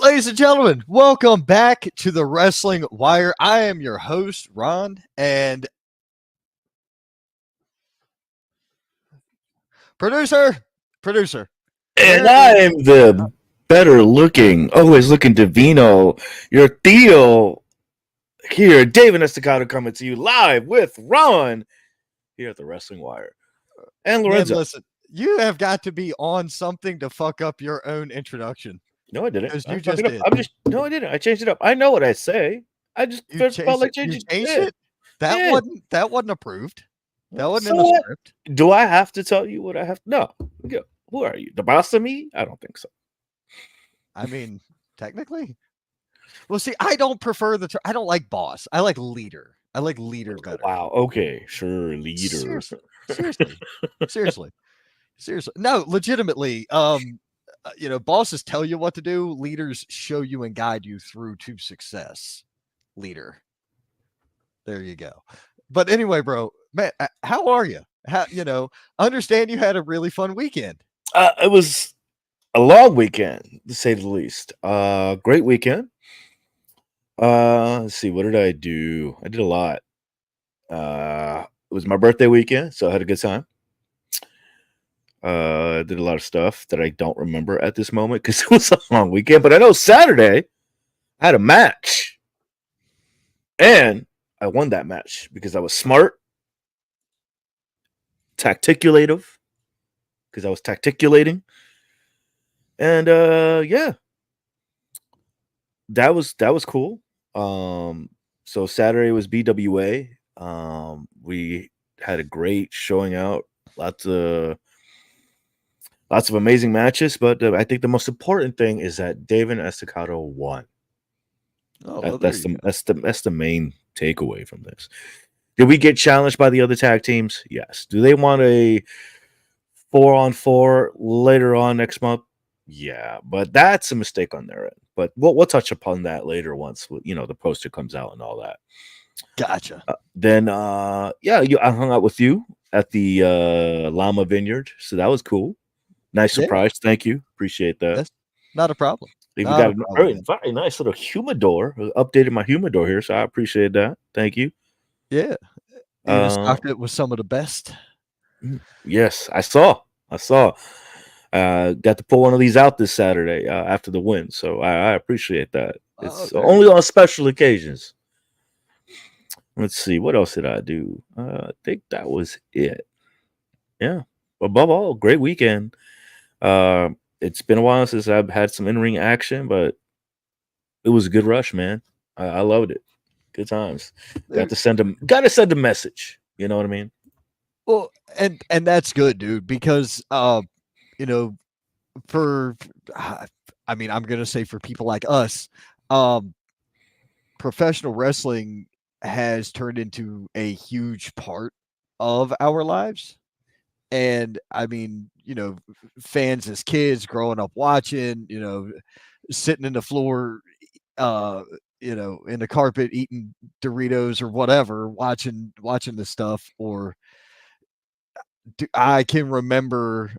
Ladies and gentlemen, welcome back to the Wrestling Wire. I am your host, Ron, and producer, And where is I'm the better looking, always looking Divino, your Theo here. David Estacado coming to you live with Ron here at the Wrestling Wire. And man? Lorenzo. Listen, you have got to be on something to fuck up your own introduction No, I didn't. because I you fucked just it up. did. No, I didn't. I changed it up. I know what I say. I just You first felt changed like it. You changing changed it. it. That Yeah. wasn't approved. That wasn't So in the what? script. Do I have to tell you what I have? No. Who are you? The boss of me? I don't think so. I mean, technically. Well, see, I don't prefer the term. I don't like boss. I like leader. I like leader better. Wow. Okay. Sure. Leader. Seriously, seriously, seriously. Seriously. No, legitimately. Bosses tell you what to do, leaders show you and guide you through to success. Leader. There you go. But anyway, bro, man, how are you? Understand you had a really fun weekend. It was a long weekend, to say the least. Great weekend. Let's see, what did I do? I did a lot. It was my birthday weekend, so I had a good time. I did a lot of stuff that I don't remember at this moment because it was a long weekend. But I know Saturday I had a match, and I won that match because I was smart, tacticulative, because I was tacticulating, and yeah, that was cool. So Saturday was BWA. We had a great showing out. Lots of amazing matches, but I think the most important thing is that David Estacado won. Oh, well, That, there that's you the go. that's the main takeaway from this. Did we get challenged by the other tag teams? Yes. Do they want a 4-on-4 later on next month? Yeah, but that's a mistake on their end. But we'll touch upon that later once the poster comes out and all that. Gotcha. Then yeah, I hung out with you at the Llama Vineyard, so that was cool. Nice Yeah, surprise. Thank you. Appreciate that. that's not a problem. Even Not got a a problem, very, man. very nice little humidor. Updated my humidor here, so I appreciate that. Thank you. Yeah. Even Uh, stocked it with some of the best. yes, I saw. I saw. Got to pull one of these out this Saturday after the win, so I appreciate that. Oh, It's there you only go. on special occasions. Let's see, what else did I do? I think that was it. Yeah. Above all, great weekend. Uh, it's been a while since I've had some in-ring action, but it was a good rush, man. I loved it. Good times. There Got to send a message. You know what I mean? Well, and that's good, dude, because you know, for I mean, I'm gonna say for people like us, um, professional wrestling has turned into a huge part of our lives. And I mean, fans as kids growing up watching, sitting in the floor, uh, in the carpet eating Doritos or whatever, watching the stuff, or I can remember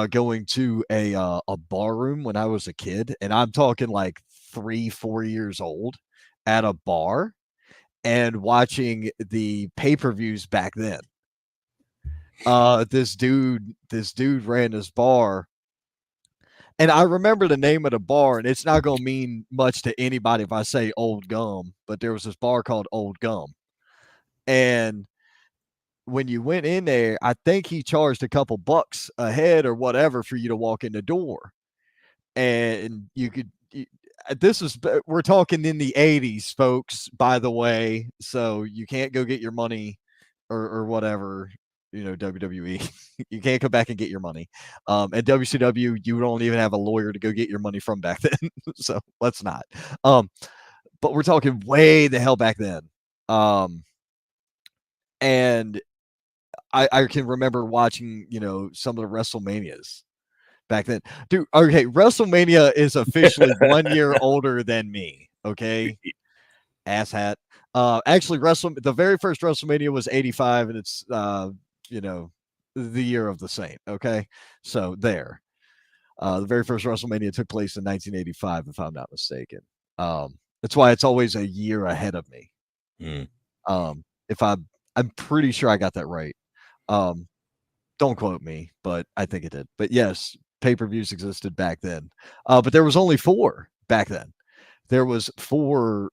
going to a bar room when I was a kid, and I'm talking like 3-4 years old, at a bar, and watching the pay-per-views back then. This dude ran this bar, and I remember the name of the bar, and it's not gonna mean much to anybody if I say Old Gum, but there was this bar called Old Gum, and when you went in there, I think he charged a couple bucks a head or whatever for you to walk in the door. And you could, this is, we're talking in the 80s, folks, by the way. So you can't go get your money or whatever, WWE. You can't come back and get your money. At WCW, you don't even have a lawyer to go get your money from back then. So let's not. But we're talking way the hell back then. And I can remember watching, some of the WrestleManias back then. Dude, okay, WrestleMania is officially 1 year older than me. Okay. Asshat. Actually, the very first WrestleMania was 85, and it's you know, the year of the saint. Okay. So there. The very first WrestleMania took place in 1985, if I'm not mistaken. That's why it's always a year ahead of me. Mm. If I'm pretty sure I got that right. Um, don't quote me, but I think it did. But yes, pay-per-views existed back then. But there was only 4 back then. There was 4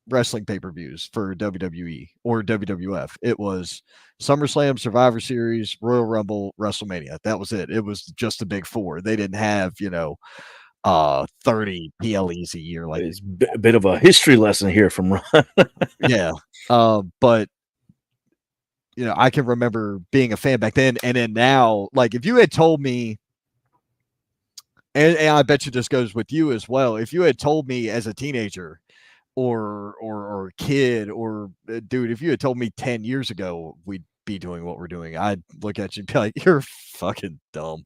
wrestling pay-per-views for WWE or WWF. It was SummerSlam, Survivor Series, Royal Rumble, WrestleMania. That was it. It was just the big 4. They didn't have, 30 PLEs a year like It's a bit of a history lesson here from Ron. yeah. But I can remember being a fan back then, and then now, like if you had told me, and I bet you this goes with you as well, if you had told me as a teenager or kid or dude, if you had told me 10 years ago we'd be doing what we're doing, I'd look at you and be like, you're fucking dumb.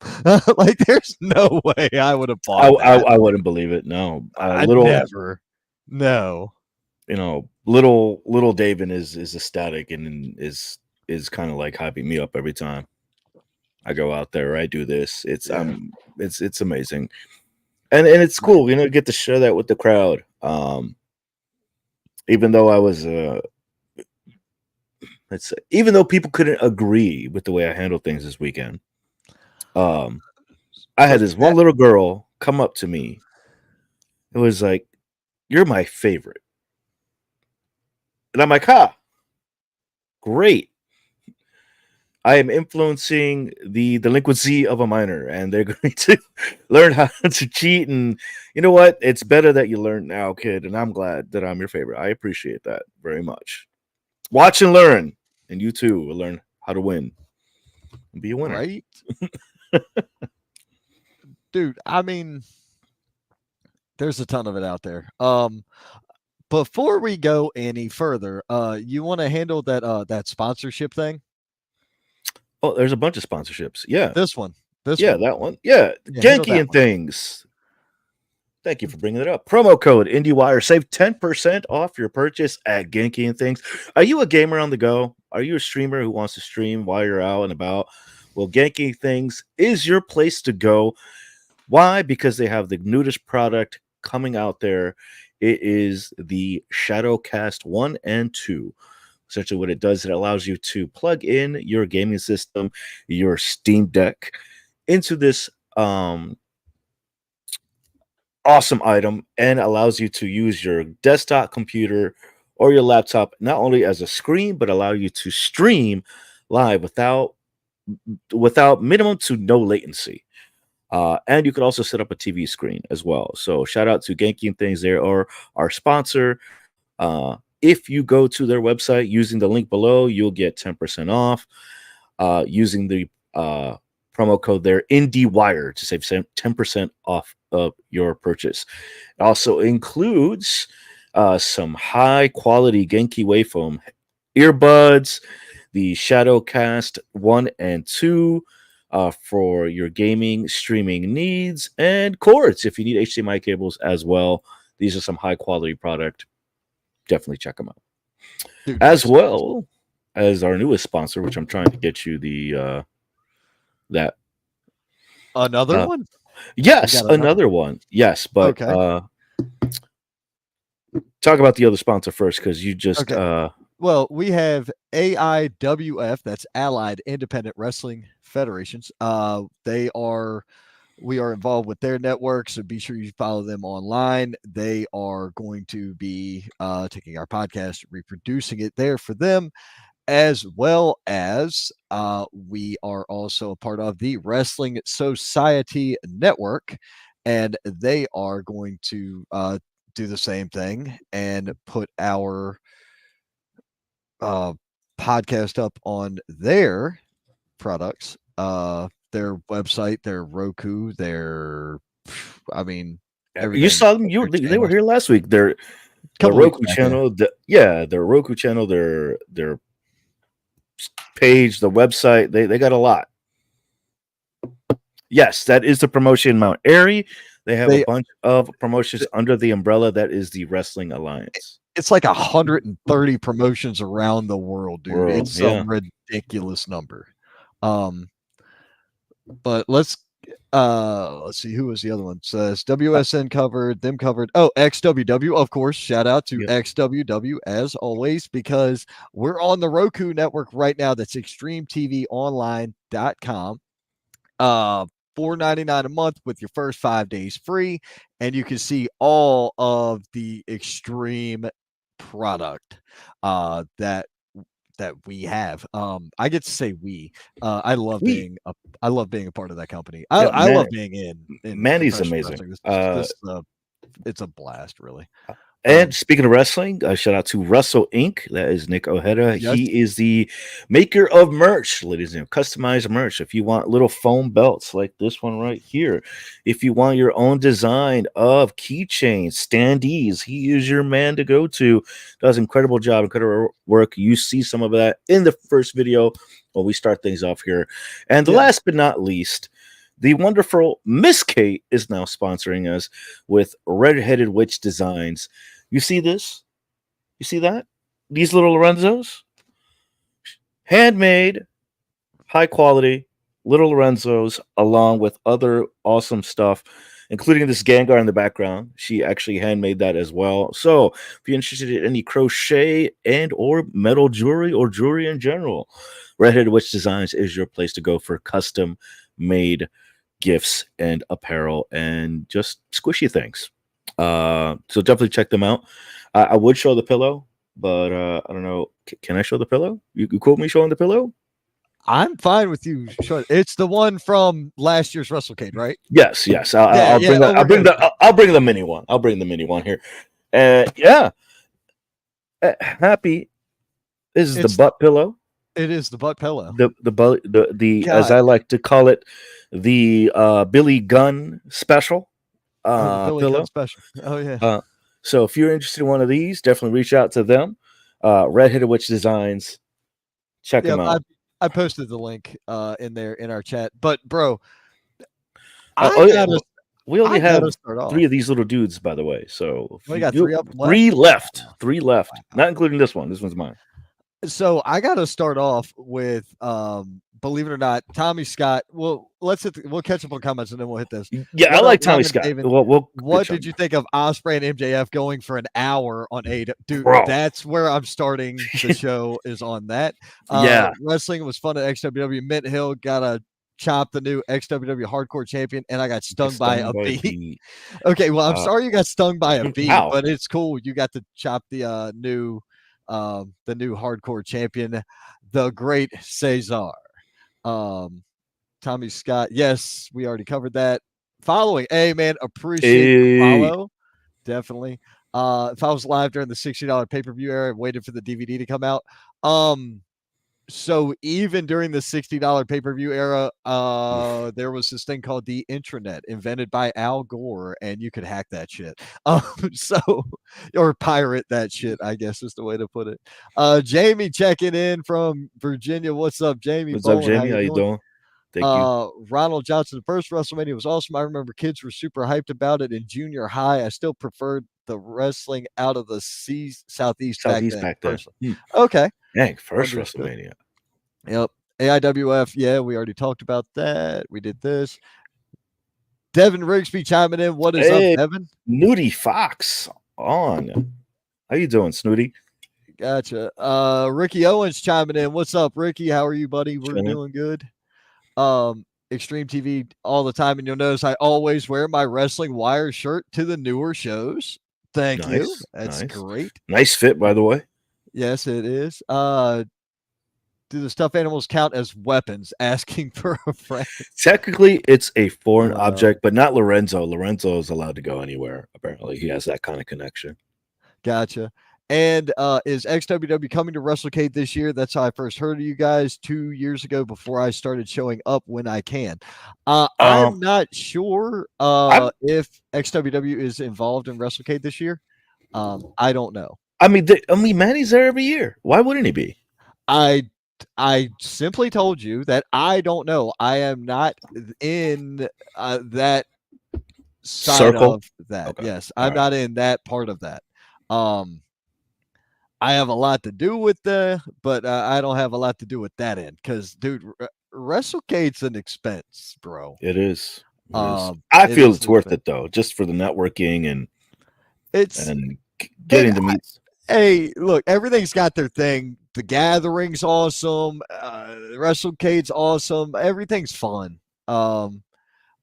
Like there's no way I would have I, bought I that. I wouldn't believe it. No, I little never. No. little David is ecstatic and is kind of like hyping me up every time I go out there. I do this. It's amazing, and it's cool. Get to share that with the crowd. Even though I was even though people couldn't agree with the way I handled things this weekend, I had this one little girl come up to me. It was like, "You're my favorite," and I'm like, "Ha, great! I am influencing the delinquency of a minor, and they're going to learn how to cheat. And you know what? It's better that you learn now, kid. And I'm glad that I'm your favorite. I appreciate that very much. Watch and learn, and you too will learn how to win and be a winner." Right? Dude, I mean, there's a ton of it out there. Before we go any further, you want to handle that sponsorship thing? Oh, there's a bunch of sponsorships. Yeah, This one. that one. Yeah, Handle Genki that and one. things. Thank you for bringing it up. Promo code IndieWire. Save 10% off your purchase at Genki and Things. Are you a gamer on the go? Are you a streamer who wants to stream while you're out and about? Well, Genki and Things is your place to go. Why? Because they have the newest product coming out there. It is the Shadowcast 1 and 2. Essentially, what it does, it allows you to plug in your gaming system, your Steam Deck, into this awesome item, and allows you to use your desktop computer or your laptop not only as a screen, but allow you to stream live without minimum to no latency. And you can also set up a TV screen as well. So shout out to Genki and Things there, or our sponsor. If you go to their website using the link below, you'll get 10% off using the promo code there, IndieWire, to save 10% off of your purchase. It also includes some high quality Genki Wavefoam earbuds, the Shadowcast 1 and 2 for your gaming streaming needs, and cords if you need HDMI cables as well. These are some high quality product. Definitely check them out. Dude, As well as our newest sponsor, which I'm trying to get you the that another one? Yes, another one. Yes, but okay. Talk about the other sponsor first, because you just well, we have AIWF, that's Allied Independent Wrestling Federations. We are involved with their network, so be sure you follow them online. They are going to be taking our podcast, reproducing it there for them, as well as we are also a part of the Wrestling Society Network, and they are going to do the same thing and put our podcast up on their products, their website, their Roku, everything. You saw them. They were here last week. Their Roku channel, their Roku channel, their page, the website. They got a lot. Yes, that is the promotion, Mount Airy. They have a bunch of promotions under the umbrella that is the Wrestling Alliance. It's like 130 promotions around the world, dude. It's some ridiculous number. But let's Let's see, who was the other one? Says WSN covered, them covered. Oh, XWW, of course. Shout out to Yep. XWW as always, because we're on the Roku network right now. That's extremetvonline.com. Uh, $4.99 a month with your first 5 days free, and you can see all of the Extreme product that we have. I get to say we. I love We. being a part of that company. Yeah, I love being in Manny's professional amazing. wrestling. It's a blast, really. And speaking of wrestling, shout out to Russell Inc. That is Nick Ojeda. Yes. He is the maker of merch, ladies and gentlemen. Customized merch. If you want little foam belts like this one right here, if you want your own design of keychains, standees, he is your man to go to. Does incredible job, incredible work. You see some of that in the first video when we start things off here. And the last but not least, the wonderful Miss Kate is now sponsoring us with Red-Headed Witch Designs. You see this? You see that? These little Lorenzos? Handmade, high quality, little Lorenzos, along with other awesome stuff, including this Gengar in the background. She actually handmade that as well. So if you're interested in any crochet and or metal jewelry or jewelry in general, Red-Headed Witch Designs is your place to go for custom made gifts and apparel and just squishy things. So definitely check them out. I would show the pillow, but I don't know. Can I show the pillow? You quote me showing the pillow? I'm fine with you. It's the one from last year's WrestleCade, right? Yes. I'll bring that. I'll bring the mini one. I'll bring the mini one here. Yeah. Happy. This is the butt pillow. It is the butt pillow. The as I like to call it, the Billy Gunn special Billy pillow. Gunn special. Oh yeah. So if you're interested in one of these, definitely reach out to them. Red-Headed Witch Designs. Check them out. I posted the link in there in our chat. But bro, we only have 3 of these little dudes, by the way. So we got 3 up left. 3 left. 3 left. Wow. Not including this one. This one's mine. So I got to start off with, believe it or not, Tommy Scott. Well, we'll catch up on comments and then we'll hit this. Yeah, I like Tommy Scott. What did you think of Ospreay and MJF going for an hour on AW? Dude, that's where I'm starting the show is on that. Wrestling was fun at XWW. Mint Hill got to chop the new XWW Hardcore Champion, and I got stung by a bee. Okay, well, I'm sorry you got stung by a bee, but it's cool. You got to chop the new Hardcore Champion, the Great Cesar. Tommy Scott, yes, we already covered that. Following, hey man, appreciate the follow, definitely. If I was live during the $60 pay-per-view era, waited for the DVD to come out. So even during the $60 pay-per-view era, there was this thing called the intranet invented by Al Gore, and you could hack that shit. Or pirate that shit, I guess is the way to put it. Jamie checking in from Virginia. What's up, Jamie? What's up, Jamie? How you doing? Thank you. Ronald Johnson, the first WrestleMania was awesome. I remember kids were super hyped about it in junior high. I still preferred the wrestling out of the Southeast back then. Okay. Dang, first WrestleMania. Yep. AIWF. Yeah, we already talked about that. We did this. Devin Rigsby chiming in. What is up, Devin? Snooty Fox on. How you doing, Snooty? Gotcha. Ricky Owens chiming in. What's up, Ricky? How are you, buddy? We're doing good. Extreme TV all the time, and you'll notice I always wear my Wrestling Wire shirt to the newer shows. Thank you. That's great. Nice fit, by the way. Yes, it is. Do the stuffed animals count as weapons? Asking for a friend. Technically, it's a foreign object, but not Lorenzo. Lorenzo is allowed to go anywhere. Apparently, he has that kind of connection. Gotcha. And is XWW coming to WrestleCade this year? That's how I first heard of you guys 2 years ago before I started showing up when I can. I'm not sure if XWW is involved in WrestleCade this year. I don't know. I mean, Manny's there every year. Why wouldn't he be? I simply told you that I don't know. I am not in that side circle of that. Okay. Yes, I'm not in that part of that. I have a lot to do with but I don't have a lot to do with that end because, dude, WrestleCade's an expense, bro. It is. It is. I It feel is it's an worth expense. it though, just for the networking It's and and getting to meet. hey, look, everything's got their thing. The gathering's awesome. WrestleCade's awesome. Everything's fun. Um,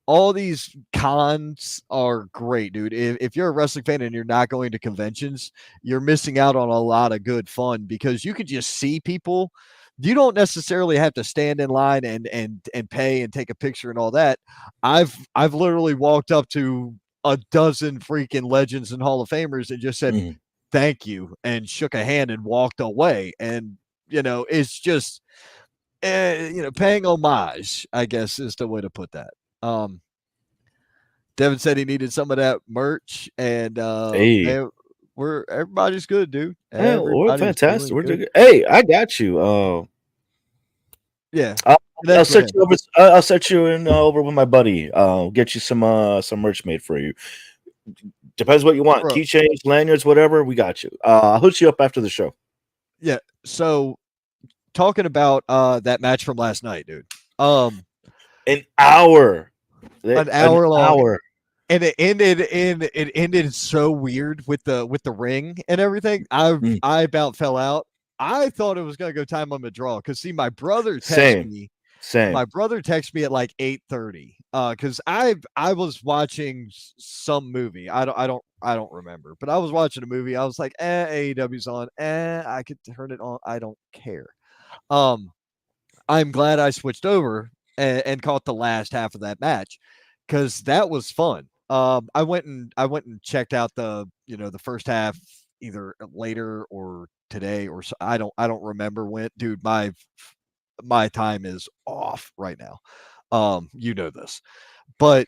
all these cons are great, dude. If you're a wrestling fan and you're not going to conventions, you're missing out on a lot of good fun because you can just see people. You don't necessarily have to stand in line and pay and take a picture and all that. I've literally walked up to a dozen freaking legends and Hall of Famers and just said Mhm. thank you and shook a hand and walked away. And it's just paying homage, I guess is the way to put that. Um, Devin said he needed some of that merch, and Hey, man, everybody's good, dude. we're Everybody's fantastic. doing We're good. doing good. Hey, I got you. Yeah, I'll, and I'll that's set grand. you over. I'll set you in over with my buddy. Get you some merch made for you. Depends what you want. Bro, Keychains, lanyards, whatever. We got you. I'll hook you up after the show. yeah. So talking about that match from last night, dude. Um, An hour. an An hour long, hour. and it ended so weird with the ring and everything. Mm, I about fell out. I thought it was gonna go time limit draw because see, same. my Same. brother texted me at like 8:30 because I was watching some movie. I don't remember, but I was watching a movie. I was like, AEW's on. I could turn it on. I don't care. Um, I'm glad I switched over and caught the last half of that match because that was fun. I went and checked out the first half either later or today or so, I don't remember when. Dude, my time is off right now. You know this, but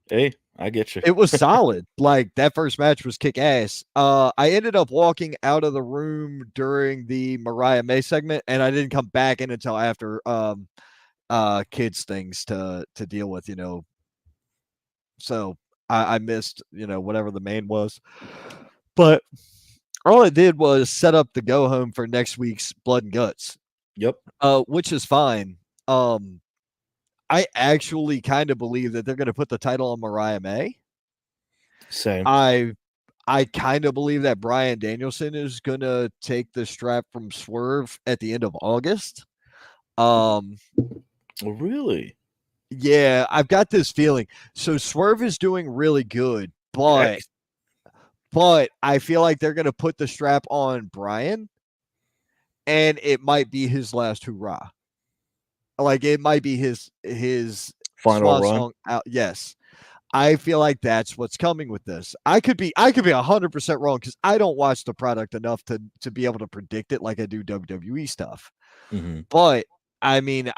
Hey, I get you. it was solid. Like that first match was kick ass. I ended up walking out of the room during the Mariah May segment, and I didn't come back in until after kids things to deal with. So I missed whatever the main was, but all it did was set up the go home for next week's Blood and Guts, Yep. which is fine. Um, I actually kind of believe that they're going to put the title on Mariah May. Same. I I kind of believe that Brian Danielson is going to take the strap from Swerve at the end of August. Um, Really? yeah, I've got this feeling. So Swerve is doing really good, but Ex- I feel like they're going to put the strap on Brian, and it might be his last hurrah. Like it might be his Final swan run. song out. Yes, I feel like that's what's coming with this. I could be 100% wrong because I don't watch the product enough to be able to predict it like I do WWE stuff. Hmm. But I mean,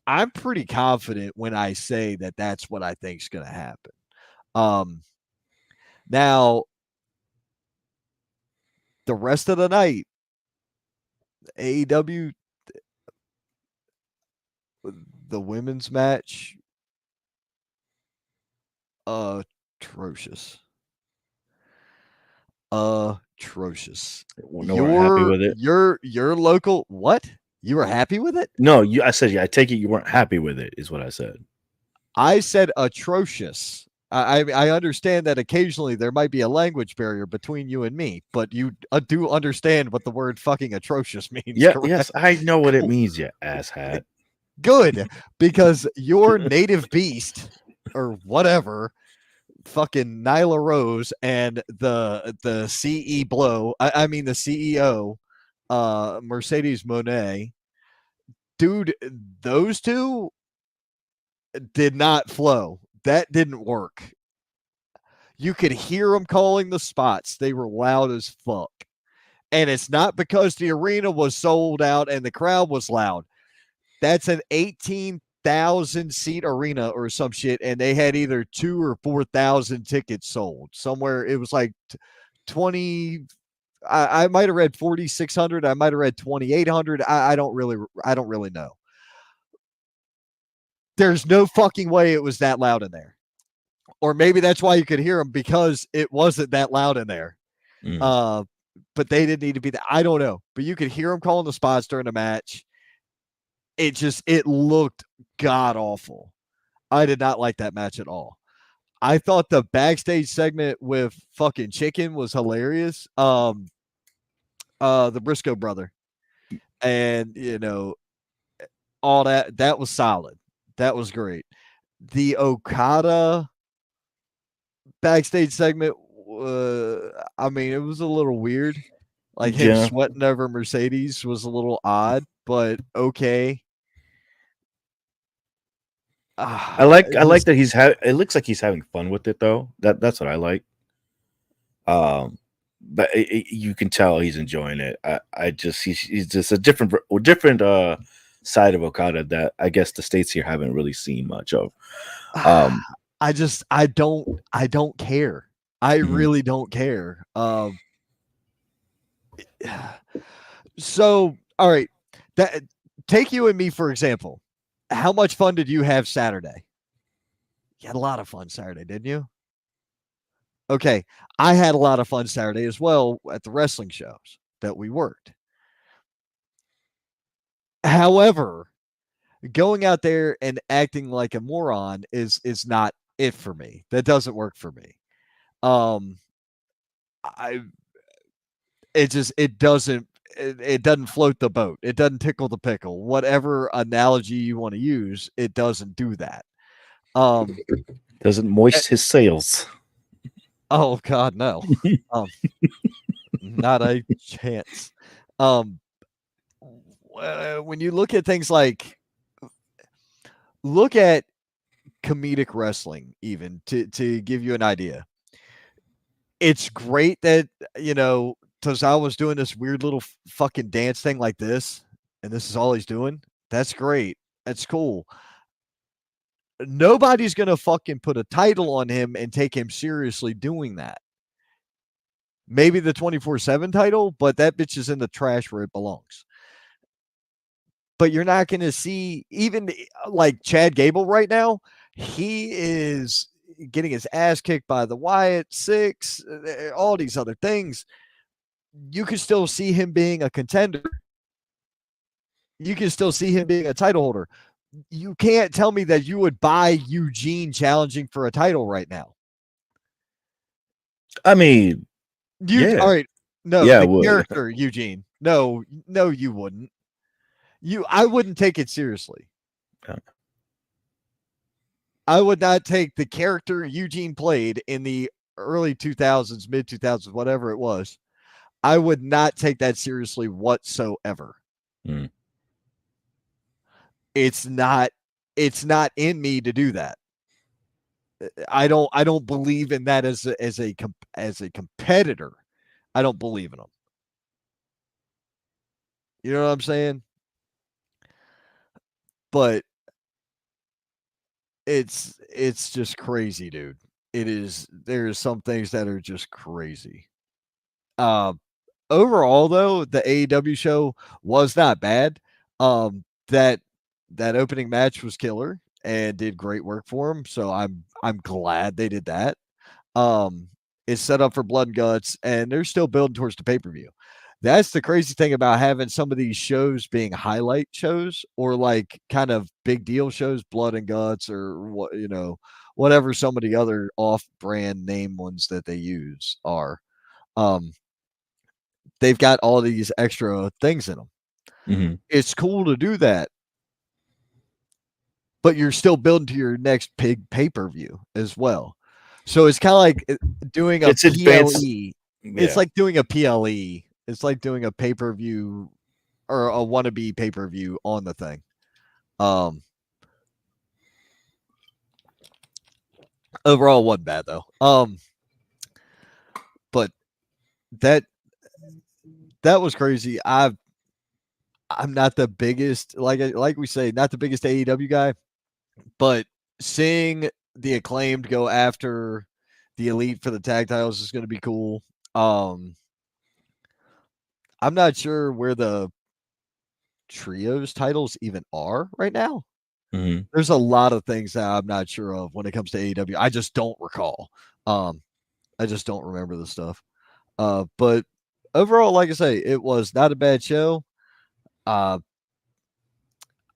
I'm pretty confident when I say that that's what I think is going to happen. Um, Now the rest of the night, AEW, the women's match, atrocious, atrocious. No, we're happy with it. Your local what? You were happy with it? No, you. I said, yeah. I take it you weren't happy with it. Is what I said. I said atrocious. I understand that occasionally there might be a language barrier between you and me, but you do understand what the word fucking atrocious means, Yeah. correct? Yes, I know what it Cool. means. You asshat. Good, because your native beast or whatever, fucking Nyla Rose and the CE Blow, I mean the CEO, Mercedes Monet, dude, those two did not flow. That didn't work. You could hear them calling the spots. They were loud as fuck. And it's not because the arena was sold out and the crowd was loud. That's an 18,000 seat arena or some shit. And they had either 2 or 4,000 tickets sold. Somewhere it was like 20. I might have read 4,600. I might have read 2,800. I don't really know. There's no fucking way it was that loud in there. Or maybe that's why you could hear them because it wasn't that loud in there. Mm. But they didn't need to be that. I don't know. But you could hear them calling the spots during the match. it looked god awful. I did not like that match at all. I thought the backstage segment with fucking Chicken was hilarious. The Briscoe brother, and all that was solid. That was great. The Okada backstage segment, I mean, it was a little weird. Like him Yeah, sweating over Mercedes was a little odd, but okay. I like Just that it looks like he's having fun with it though. That's what I like. But you can tell he's enjoying it. I just he's just a different side of Okada that I guess the states here haven't really seen much of. Um, I don't care. I mhm. really don't care. So all right, that take you and me for example. How much fun did you have Saturday? You had a lot of fun Saturday, didn't you? Okay, I had a lot of fun Saturday as well at the wrestling shows that we worked. However, going out there and acting like a moron is not it for me. That doesn't work for me. Um, I it doesn't float the boat. It doesn't tickle the pickle. Whatever analogy you want to use, it doesn't do that. Um, Doesn't eh, moist his sails. oh God, no. Um, not a chance. Um, when you look at things like look at comedic wrestling, even to give you an idea, it's great that Tozawa's doing this weird little fucking dance thing like this, and this is all he's doing. That's great. That's cool. Nobody's gonna fucking put a title on him and take him seriously doing that. Maybe the 24/7 title, but that bitch is in the trash where it belongs. But you're not gonna see even like Chad Gable right now. He is getting his ass kicked by the Wyatt Sicks, all these other things. You can still see him being a contender. You can still see him being a title holder. You can't tell me that you would buy Eugene challenging for a title right now. I mean, yeah, All right. No, yeah, I the would. character Eugene. No, no, you wouldn't. I wouldn't take it seriously. I would not take the character Eugene played in the early 2000s, mid 2000s, whatever it was. I would not take that seriously whatsoever. Mm. It's not in me to do that. I don't believe in that as a competitor. I don't believe in them. You know what I'm saying? But it's just crazy, dude. It is there's some things that are just crazy. Uh Overall though, the AEW show was not bad. That opening match was killer and did great work for him. So I'm glad they did that. Um, it's set up for blood and guts, and they're still building towards the pay per view. That's the crazy thing about having some of these shows being highlight shows or like kind of big deal shows, blood and guts, or whatever some of the other off brand name ones that they use are. Um, they've got all these extra things in them. Mm-hmm. It's cool to do that, but you're still building to your next big pay per view as well. So it's kind of like doing a It's advanced. PLE. It's Yeah. like doing a PLE. It's like doing a pay per view or a wannabe pay per view on the thing. Um, Overall, wasn't bad though. But that that was crazy. I'm not the biggest like we say, not the biggest AEW guy, but seeing the Acclaimed go after the Elite for the tag titles is going to be cool. Um, I'm not sure where the trios titles even are right now. Mm-hmm. There's a lot of things that I'm not sure of when it comes to AEW. I just don't recall. Um, I just don't remember the stuff. But overall, like I say, it was not a bad show. Uh,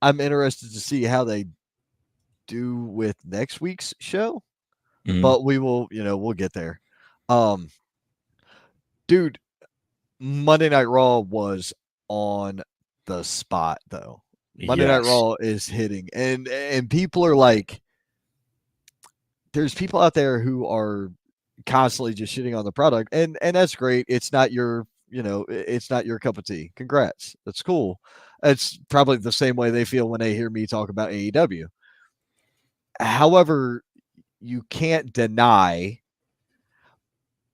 I'm interested to see how they do with next week's show, Mhm. but we will, we'll get there. Um, dude, Monday Night Raw was on the spot though. Monday Night Yes. Raw is hitting, and people are like, there's people out there who are constantly just shitting on the product, and that's great. It's not your, it's not your cup of tea. Congrats, that's cool. It's probably the same way they feel when they hear me talk about AEW. However, you can't deny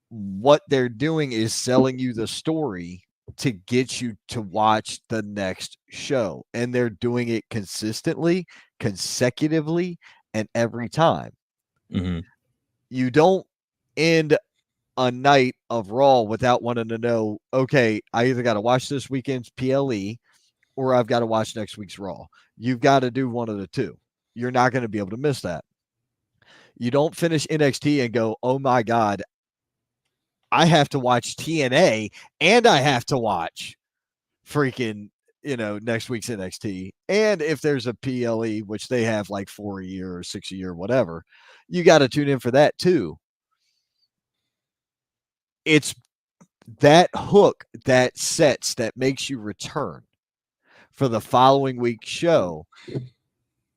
what they're doing is selling you the story to get you to watch the next show. And they're doing it consistently, consecutively, and every time. Mhm. You don't end a night of Raw without wanting to know, okay, I either got to watch this weekend's PLE or I've got to watch next week's Raw. You've got to do one of the two. You're not going to be able to miss that. You don't finish NXT and go, oh my God, I have to watch TNA and I have to watch freaking, next week's NXT. And if there's a PLE, which they have like 4 a year or 6 a year, whatever, you got to tune in for that too. It's that hook that sets that makes you return for the following week's show.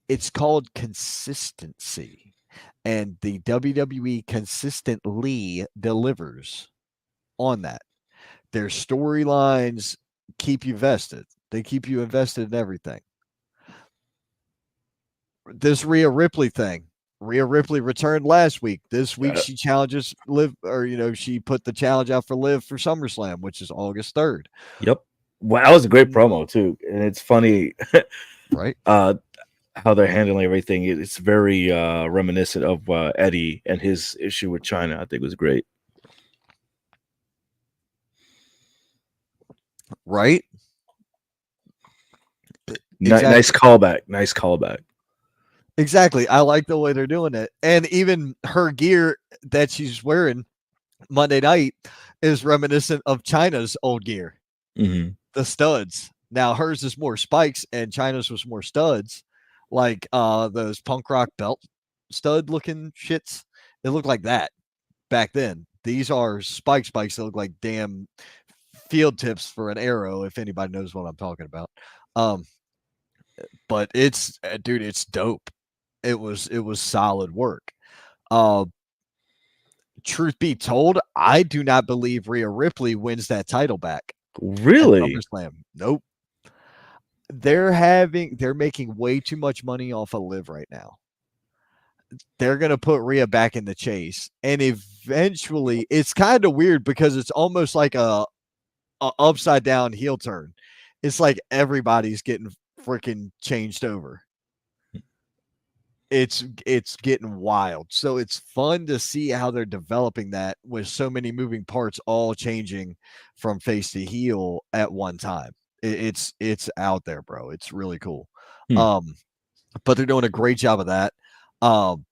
It's called consistency. And the WWE consistently delivers on that. Their storylines keep you vested. They keep you invested in everything. This Rhea Ripley thing. Rhea Ripley returned last week. This week Uh, she challenges Liv, or she put the challenge out for Liv for SummerSlam, which is August 3rd. yep. Well, that was a great promo too, and it's funny Right? uh, how they're handling everything. It's very reminiscent of Eddie and his issue with China. I think it was great. Right? Nice Exactly. callback. Nice callback. Exactly. I like the way they're doing it. And even her gear that she's wearing Monday night is reminiscent of China's old gear, Hmm. the studs. Now hers is more spikes and China's was more studs, like those punk rock belt stud looking shits. It looked like that back then. These are spikes that look like damn field tips for an arrow, if anybody knows what I'm talking about. Um, but it's dude, it's dope. It was solid work. Uh, truth be told, I do not believe Rhea Ripley wins that title back at Really? SummerSlam. Nope. They're making way too much money off of Liv right now. They're gonna put Rhea back in the chase, and eventually, it's kind of weird because it's almost like a upside down heel turn. It's like everybody's getting freaking changed over. It's getting wild. So it's fun to see how they're developing that with so many moving parts all changing from face to heel at one time. It's out there, bro. It's really cool. Hmm. Um, but they're doing a great job of that. Um,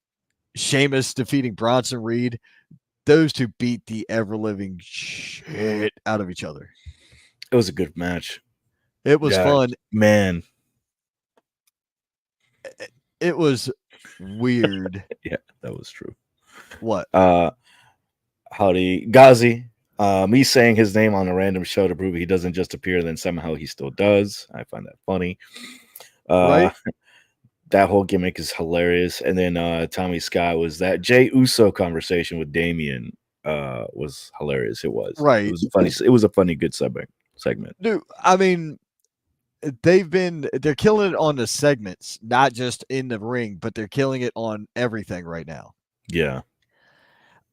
Sheamus defeating Bronson Reed. Those two beat the ever living shit out of each other. It was a good match. It was Yeah, fun. man. It was weird. Yeah, that was true. What? Uh, howdy, Ghazi. Me saying his name on a random show to prove he doesn't just appear, then somehow he still does. I find that funny. Uh, Right? that whole gimmick is hilarious. And then Tommy Scott was that Jay Uso conversation with Damien was hilarious. It was. It Right. was funny. It was a funny, good segment. Dude, I mean, they're killing it on the segments, not just in the ring, but they're killing it on everything right now. Yeah.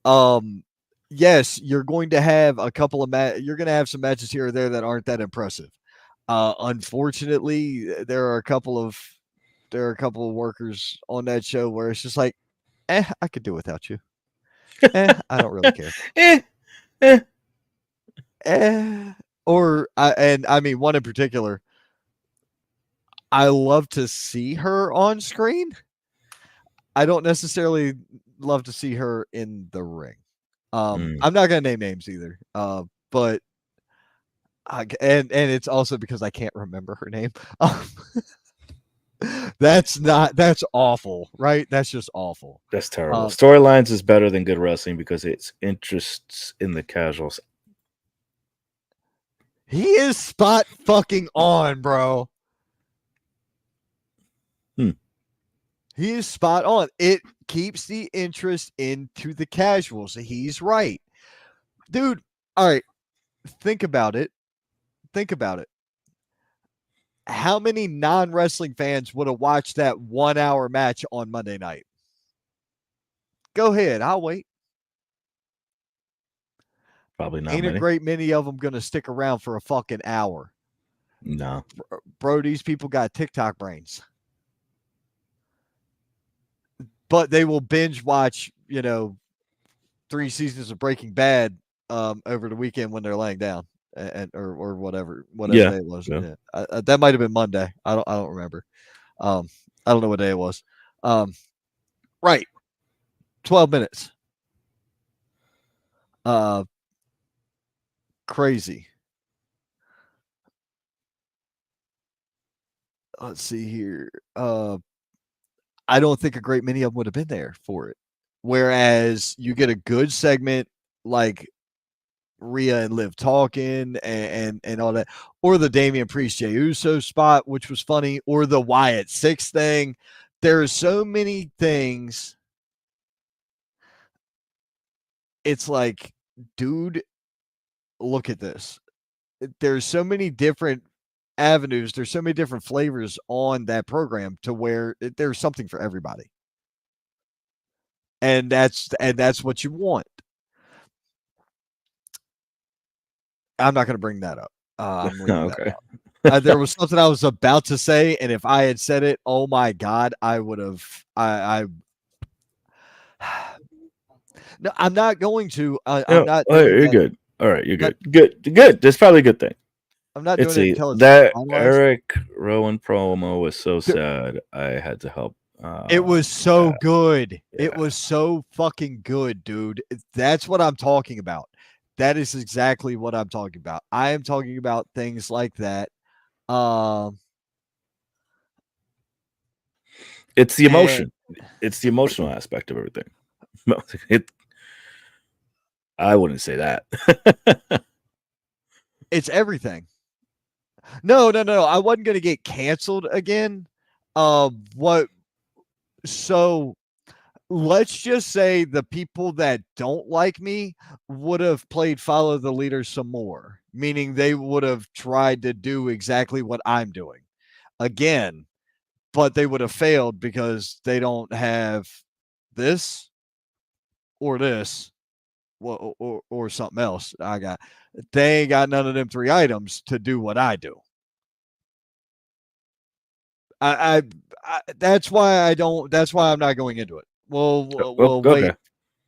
Um, yes, you're going to have a couple of you're going to have some matches here or there that aren't that impressive. Unfortunately, there are a couple of workers on that show where it's just like, I could do without you. I don't really care. eh, eh. Eh, and I mean one in particular. I love to see her on screen. I don't necessarily love to see her in the ring. Mm. I'm not gonna name names either. But and it's also because I can't remember her name. That's awful, right? That's just awful. That's terrible. Storylines is better than good wrestling because it's interests in the casuals. He is spot fucking on, bro. He is spot on. It keeps the interest into the casuals. He's right. Dude, all right. Think about it. Think about it. How many non-wrestling fans would have watched that 1 hour match on Monday night? Go ahead. I'll wait. Probably not Ain't a many. great many of them going to stick around for a fucking hour. No. Bro, these people got TikTok brains. But they will binge watch, 3 seasons of Breaking Bad over the weekend when they're laying down, or whatever Yeah. day it was. Yeah. Yeah. That might have been Monday. I don't remember. I don't know what day it was. Right, 12 minutes. Crazy. Let's see here. I don't think a great many of them would have been there for it. Whereas you get a good segment like Rhea and Liv talking and all that, or the Damian Priest Jey Uso spot, which was funny, or the Wyatt Sicks thing. There are so many things. It's like, dude, look at this. There's so many different avenues. There's so many different flavors on that program to where there's something for everybody. And that's what you want. I'm not going to bring that up. I'm leaving that Okay. out. There was something I was about to say, and if I had said it, oh my god, I would have. No, I'm not going to. I'm not doing You're that. good. All right, you're Not, good. Good. That's probably a good thing. I'm not Let's doing it see. until it's That finalized. Eric Rowan promo was so sad. I had to help. It was so Yeah. good. It Yeah. was so fucking good, dude. That's what I'm talking about. That is exactly what I'm talking about. I am talking about things like that. It's the And emotion. It's the emotional aspect of everything. It. I wouldn't say that. it's everything. No. I wasn't going to get canceled again. What? So let's just say the people that don't like me would have played follow the leader some more, meaning they would have tried to do exactly what I'm doing again, but they would have failed because they don't have this or this or something else. They ain't got none of them 3 items to do what I do. That's why I don't. That's why I'm not going into it. We'll Okay. wait.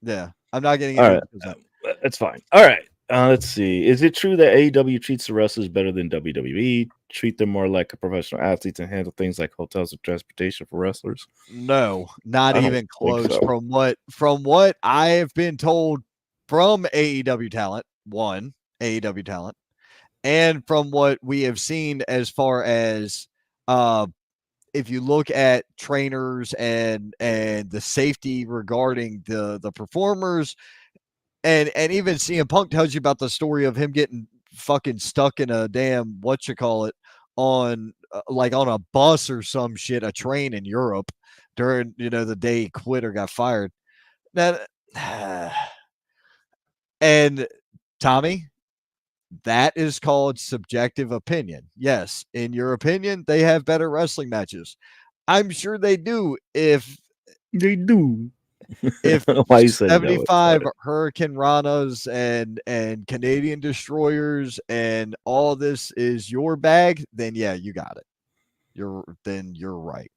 Yeah, I'm not getting All into right. it because That's fine. All right. Let's see. Is it true that AEW treats the wrestlers better than WWE? Treat them more like a professional athletes and handle things like hotels and transportation for wrestlers? no, not I don't even think close. so. From what I have been told from AEW talent, one AEW talent, and from what we have seen as far as uh if you look at trainers and the safety regarding the performers and even CM Punk tells you about the story of him getting fucking stuck in a damn what you call it on like on a bus or some shit, a train in Europe during the day he quit or got fired. Now, and Tommy, that is called subjective opinion. Yes, in your opinion, they have better wrestling matches. I'm sure they do They do. if Why you said it that way? 75 Hurricane Ranas and Canadian destroyers and all this is your bag, then yeah, you got it. You're right.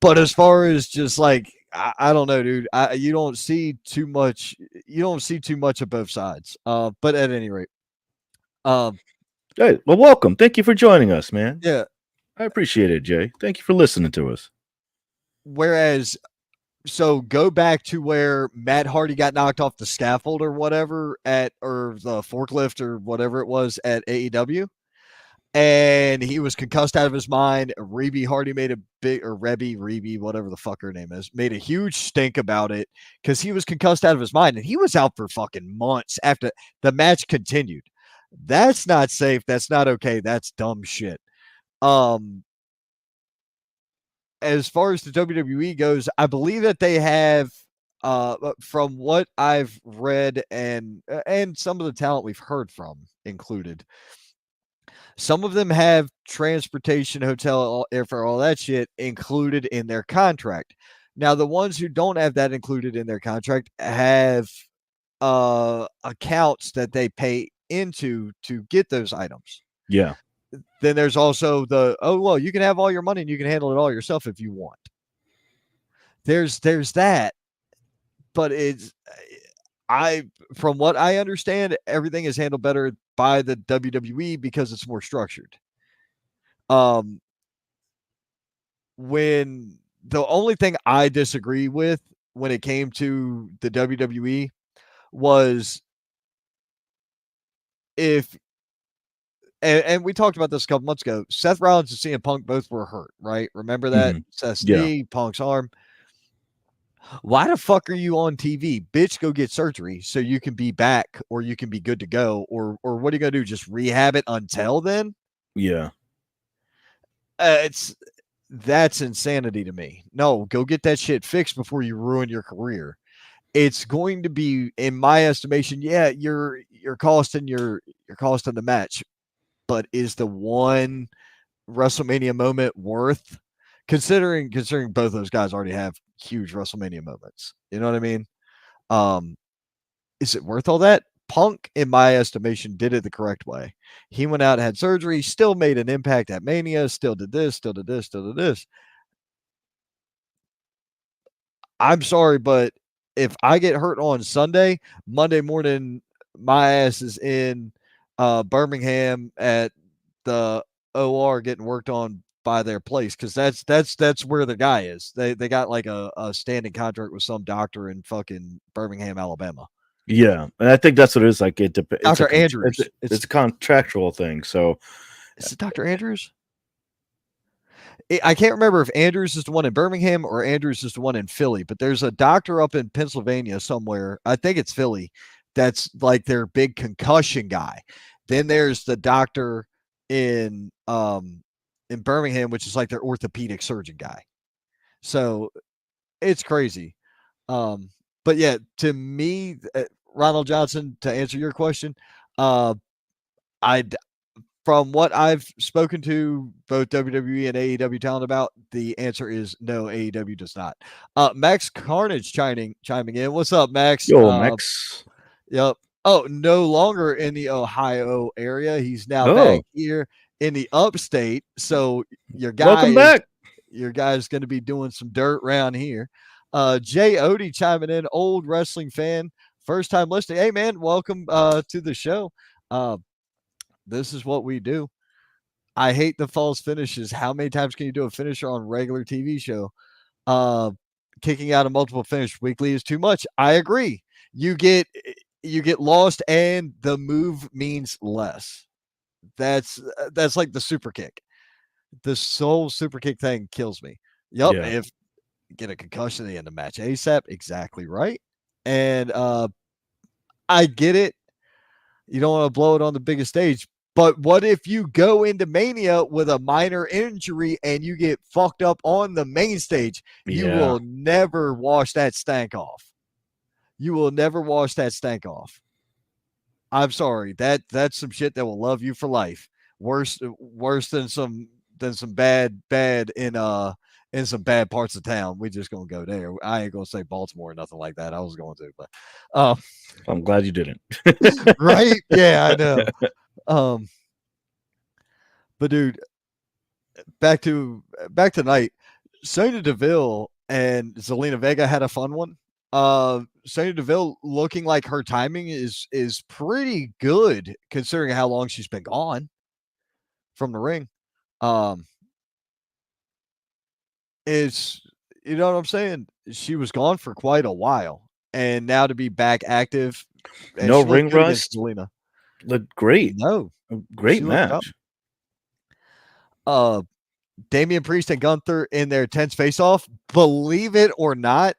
But as far as just like I don't know, dude. You don't see too much. You don't see too much of both sides. But at any rate, um, Hey, well, welcome. Thank you for joining us, man. yeah. I appreciate it, Jay. Thank you for listening to us. Whereas, so go back to where Matt Hardy got knocked off the scaffold or whatever or the forklift or whatever it was at AEW. and he was concussed out of his mind. Reby Hardy made a big, or Reby, whatever the fuck her name is, made a huge stink about it because he was concussed out of his mind, and he was out for fucking months after the match continued. That's not safe. That's not okay. That's dumb shit. Um, as far as the WWE goes, I believe that they have, from what I've read and some of the talent we've heard from included, some of them have transportation, hotel, airfare, all that shit included in their contract. Now, the ones who don't have that included in their contract have accounts that they pay into to get those items. Yeah. Then there's also the, oh well, you can have all your money and you can handle it all yourself if you want. There's that, but it's, I from what I understand, everything is handled better by the WWE because it's more structured. Um, when the only thing I disagree with when it came to the WWE was if, and we talked about this a couple months ago. Seth Rollins and CM Punk both were hurt, right? Remember that? Mhm. Seth's Yeah. knee, Punk's arm. Why the fuck are you on TV? Bitch, go get surgery so you can be back or you can be good to go. Or what are you gonna do? Just rehab it until then? Yeah. It's That's insanity to me. No, go get that shit fixed before you ruin your career. It's going to be, in my estimation, yeah, you're costing you're costing the match, but is the one WrestleMania moment worth, considering both those guys already have huge WrestleMania moments? You know what I mean? Um, is it worth all that? Punk, in my estimation, did it the correct way. He went out, had surgery, still made an impact at Mania, still did this, still did this, still did this. I'm sorry, but if I get hurt on Sunday, Monday morning, my ass is in Birmingham at the OR getting worked on by their place, because that's where the guy is. They got like a standing contract with some doctor in fucking Birmingham, Alabama. Yeah. And I think that's what it is. Like it's a Dr. Andrews. it's a contractual thing. So Is it Dr. Andrews? I can't remember if Andrews is the one in Birmingham or Andrews is the one in Philly, but there's a doctor up in Pennsylvania somewhere. I think it's Philly. That's like their big concussion guy. Then there's the doctor in Birmingham, which is like their orthopedic surgeon guy. So it's crazy. Um, but yeah, to me, Ronald Johnson, to answer your question, uh, I from what I've spoken to both WWE and AEW talent about, the answer is no, AEW does not. Max Carnage chiming in. What's up, Max? yo, Max. Yep. Oh, no longer in the Ohio area. He's now back Oh, here in the upstate. So welcome back. your guy's going to be doing some dirt around here. Jay Odie chiming in, old wrestling fan, first time listening. Hey man, welcome to the show. Uh, this is what we do. I hate the false finishes. How many times can you do a finisher on a regular TV show? Uh, Kicking out a multiple finish weekly is too much. I agree. You get lost and the move means less. That's like the super kick. The whole super kick thing kills me. Yep. Yeah. If get a concussion at the end of the match ASAP, exactly right. And I get it. You don't want to blow it on the biggest stage. But what if you go into Mania with a minor injury and you get fucked up on the main stage? You Yeah. will never wash that stank off. You will never wash that stank off. I'm sorry. That's some shit that will love you for life. Worse than some bad in some bad parts of town. We just gonna go there. I ain't gonna say Baltimore or nothing like that. I was going to, but I'm glad you didn't. right? Yeah, I know. Um, but dude, back to night. Sonya Deville and Zelina Vega had a fun one. Sonya Deville looking like her timing is pretty good considering how long she's been gone from the ring. Um, it's you know what I'm saying. She was gone for quite a while, and now to be back active, and No she looked ring good against rust. Zelina. Looked great. No, Great she looked up. match. uh, Damian Priest and Gunther in their tense face off. Believe it or not,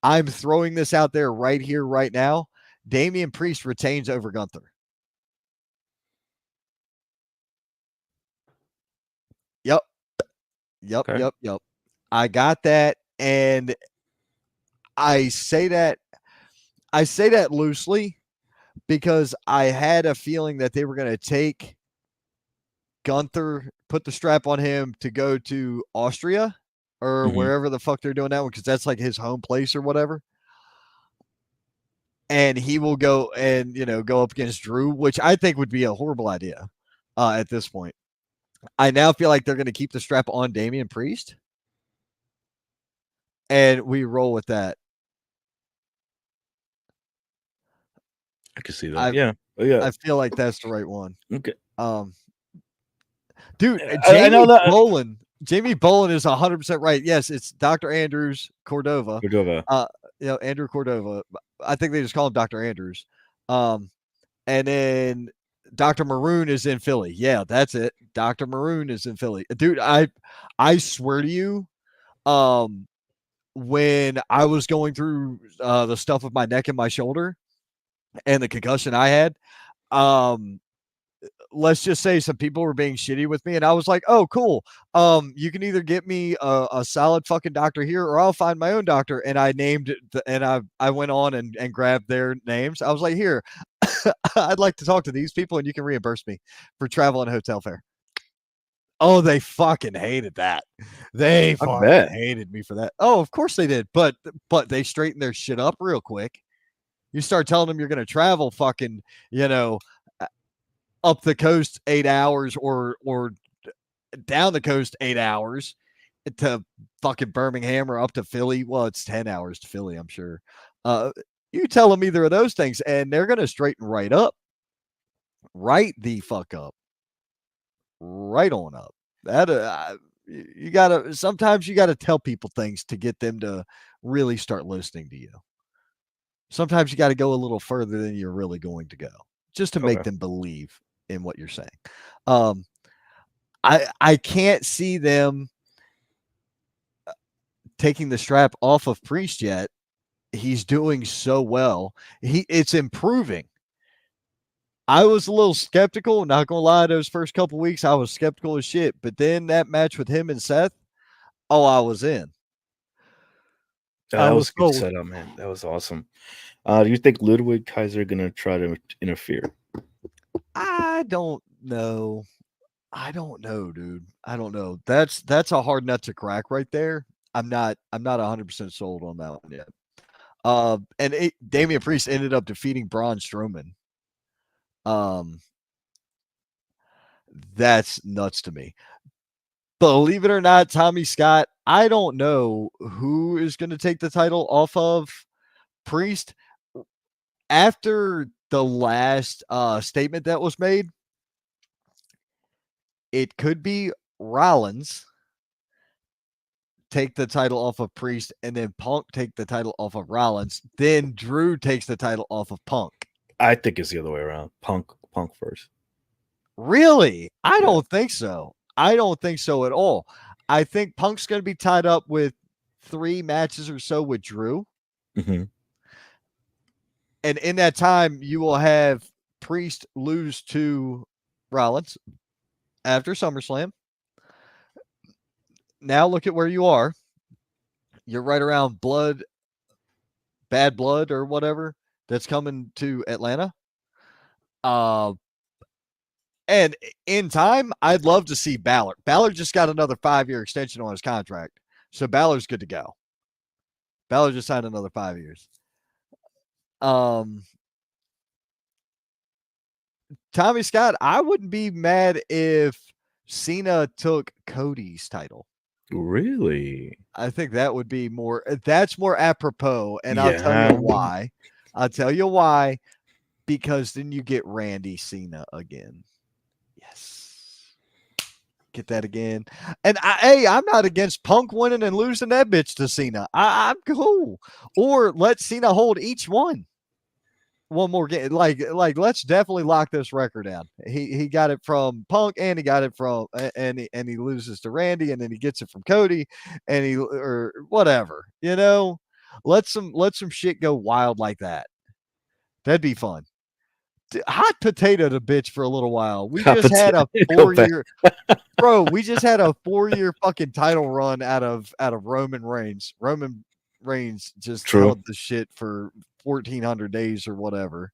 I'm throwing this out there right here, right now. Damian Priest retains over Gunther. Yep. Okay. I got that. And I say that loosely because I had a feeling that they were going to take Gunther, put the strap on him to go to Austria or wherever the fuck they're doing that one, because that's like his home place or whatever. And he will go and, go up against Drew, which I think would be a horrible idea at this point. I now feel like they're going to keep the strap on Damian Priest. And we roll with that. I can see that. Yeah. I feel like that's the right one. Okay. Dude, I know that. Jamie Bolin is 100% right. Yes, it's Dr. Andrews Cordova. Andrew Cordova. I think they just call him Dr. Andrews. And then Dr. Maroon is in Philly. Yeah, that's it. Dr. Maroon is in Philly. Dude, I swear to you, when I was going through the stuff with my neck and my shoulder and the concussion I had, let's just say some people were being shitty with me, and I was like, oh, cool. You can either get me a solid fucking doctor here, or I'll find my own doctor. And I named I went on and grabbed their names. I was like, here, I'd like to talk to these people, and you can reimburse me for travel and hotel fare. Oh, they fucking hated that. They fucking hated me for that. Oh, of course they did. But they straightened their shit up real quick. You start telling them you're going to travel fucking, up the coast 8 hours or down the coast 8 hours to fucking Birmingham or up to Philly. Well, it's 10 hours to Philly, I'm sure. You tell them either of those things and they're going to straighten right up. Right the fuck up. Right on up. That sometimes you gotta tell people things to get them to really start listening to you. Sometimes you got to go a little further than you're really going to go, just to make them believe in what you're saying. I can't see them taking the strap off of Priest yet. He's doing so well. It's improving. I was a little skeptical, not gonna lie, those first couple weeks, I was skeptical as shit. But then that match with him and Seth, I was in. That was a good setup, man. That was awesome. Do you think Ludwig Kaiser gonna try to interfere? I don't know. Dude. I don't know. That's a hard nut to crack right there. I'm not 100% sold on that one yet. And Damian Priest ended up defeating Braun Strowman. That's nuts to me. Believe it or not, Tommy Scott, I don't know who is going to take the title off of Priest after the last statement that was made. It could be Rollins take the title off of Priest, and then Punk take the title off of Rollins. Then Drew takes the title off of Punk. I think it's the other way around. Punk first. Really? I don't think so. I don't think so at all. I think Punk's going to be tied up with 3 matches or so with Drew. Mm-hmm. And in that time, you will have Priest lose to Rollins after SummerSlam. Now look at where you are. You're right around Bad Blood or whatever that's coming to Atlanta. And in time, I'd love to see Balor. Balor just got another 5-year extension on his contract. So Balor's good to go. Balor just signed another 5 years. Tommy Scott, I wouldn't be mad if Cena took Cody's title. Really? I think that would be that's more apropos. And I'll tell you why. Because then you get Randy Cena again. Yes. Get that again. And I'm not against Punk winning and losing that bitch to Cena. I'm cool. Or let Cena hold each one. one more game. Like let's definitely lock this record down. He got it from Punk, and he got it from and he loses to Randy, and then he gets it from Cody, and he or whatever. Let some shit go wild like that. That'd be fun. Hot potato the bitch for a little while. We just had a Go back. 4-year bro. We just had a 4-year fucking title run out of Roman Reigns. Roman Reigns just True. held the shit for 1,400 days or whatever.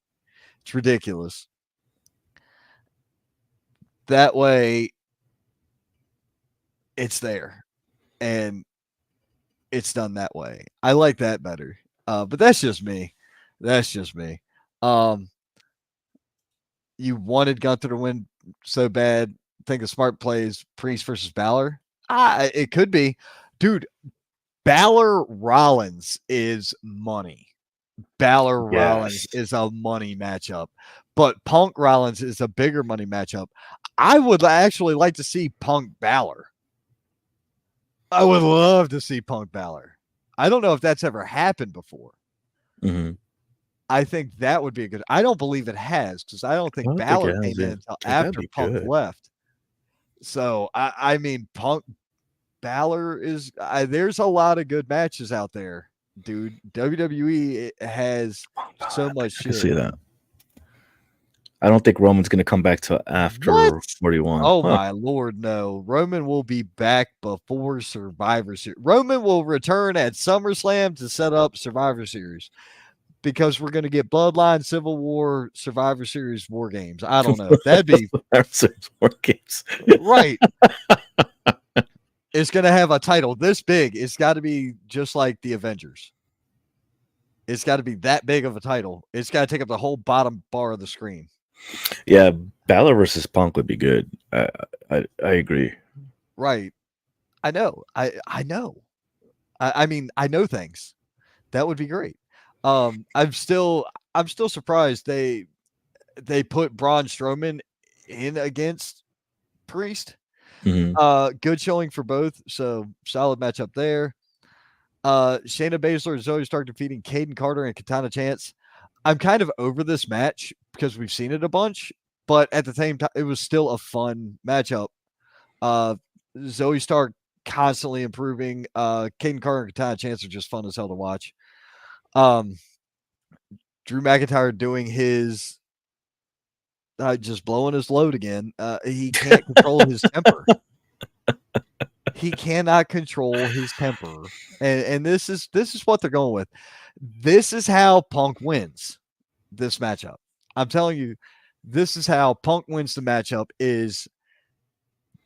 It's ridiculous. That way, it's there, and it's done that way. I like that better. But that's just me. That's just me. You wanted Gunther to win so bad. Think of smart plays, Priest versus Balor. It could be. Dude, Balor Rollins is money. Balor Rollins is a money matchup. But Punk Rollins is a bigger money matchup. I would actually like to see Punk Balor. I would love to see Punk Balor. I don't know if that's ever happened before. Mm-hmm. I think that would be a good. I don't believe it has, because I don't think Balor came in until after Punk left. So I mean, Punk Balor is. There's a lot of good matches out there, dude. WWE has so much shit. I can see that. I don't think Roman's going to come back till after 41. Oh my lord, no. Roman will be back before Survivor Series. Roman will return at SummerSlam to set up Survivor Series, because we're going to get Bloodline, Civil War, Survivor Series, War Games. I don't know. That'd be War Games. Right. It's going to have a title this big. It's got to be just like the Avengers. It's got to be that big of a title. It's got to take up the whole bottom bar of the screen. Yeah, Balor versus Punk would be good. I agree. Right. I know. I know. I mean, I know things. That would be great. I'm still surprised they put Braun Strowman in against Priest. Mm-hmm. Good showing for both. So solid matchup there. Shayna Baszler and Zoe Stark defeating Caden Carter and Katana Chance. I'm kind of over this match because we've seen it a bunch, but at the same time, it was still a fun matchup. Zoe Stark constantly improving. Caden Carter and Katana Chance are just fun as hell to watch. Drew McIntyre doing his just blowing his load again. He can't control his temper. He cannot control his temper, and this is what they're going with. This is how Punk wins this matchup. I'm telling you, this is how Punk wins the matchup. Is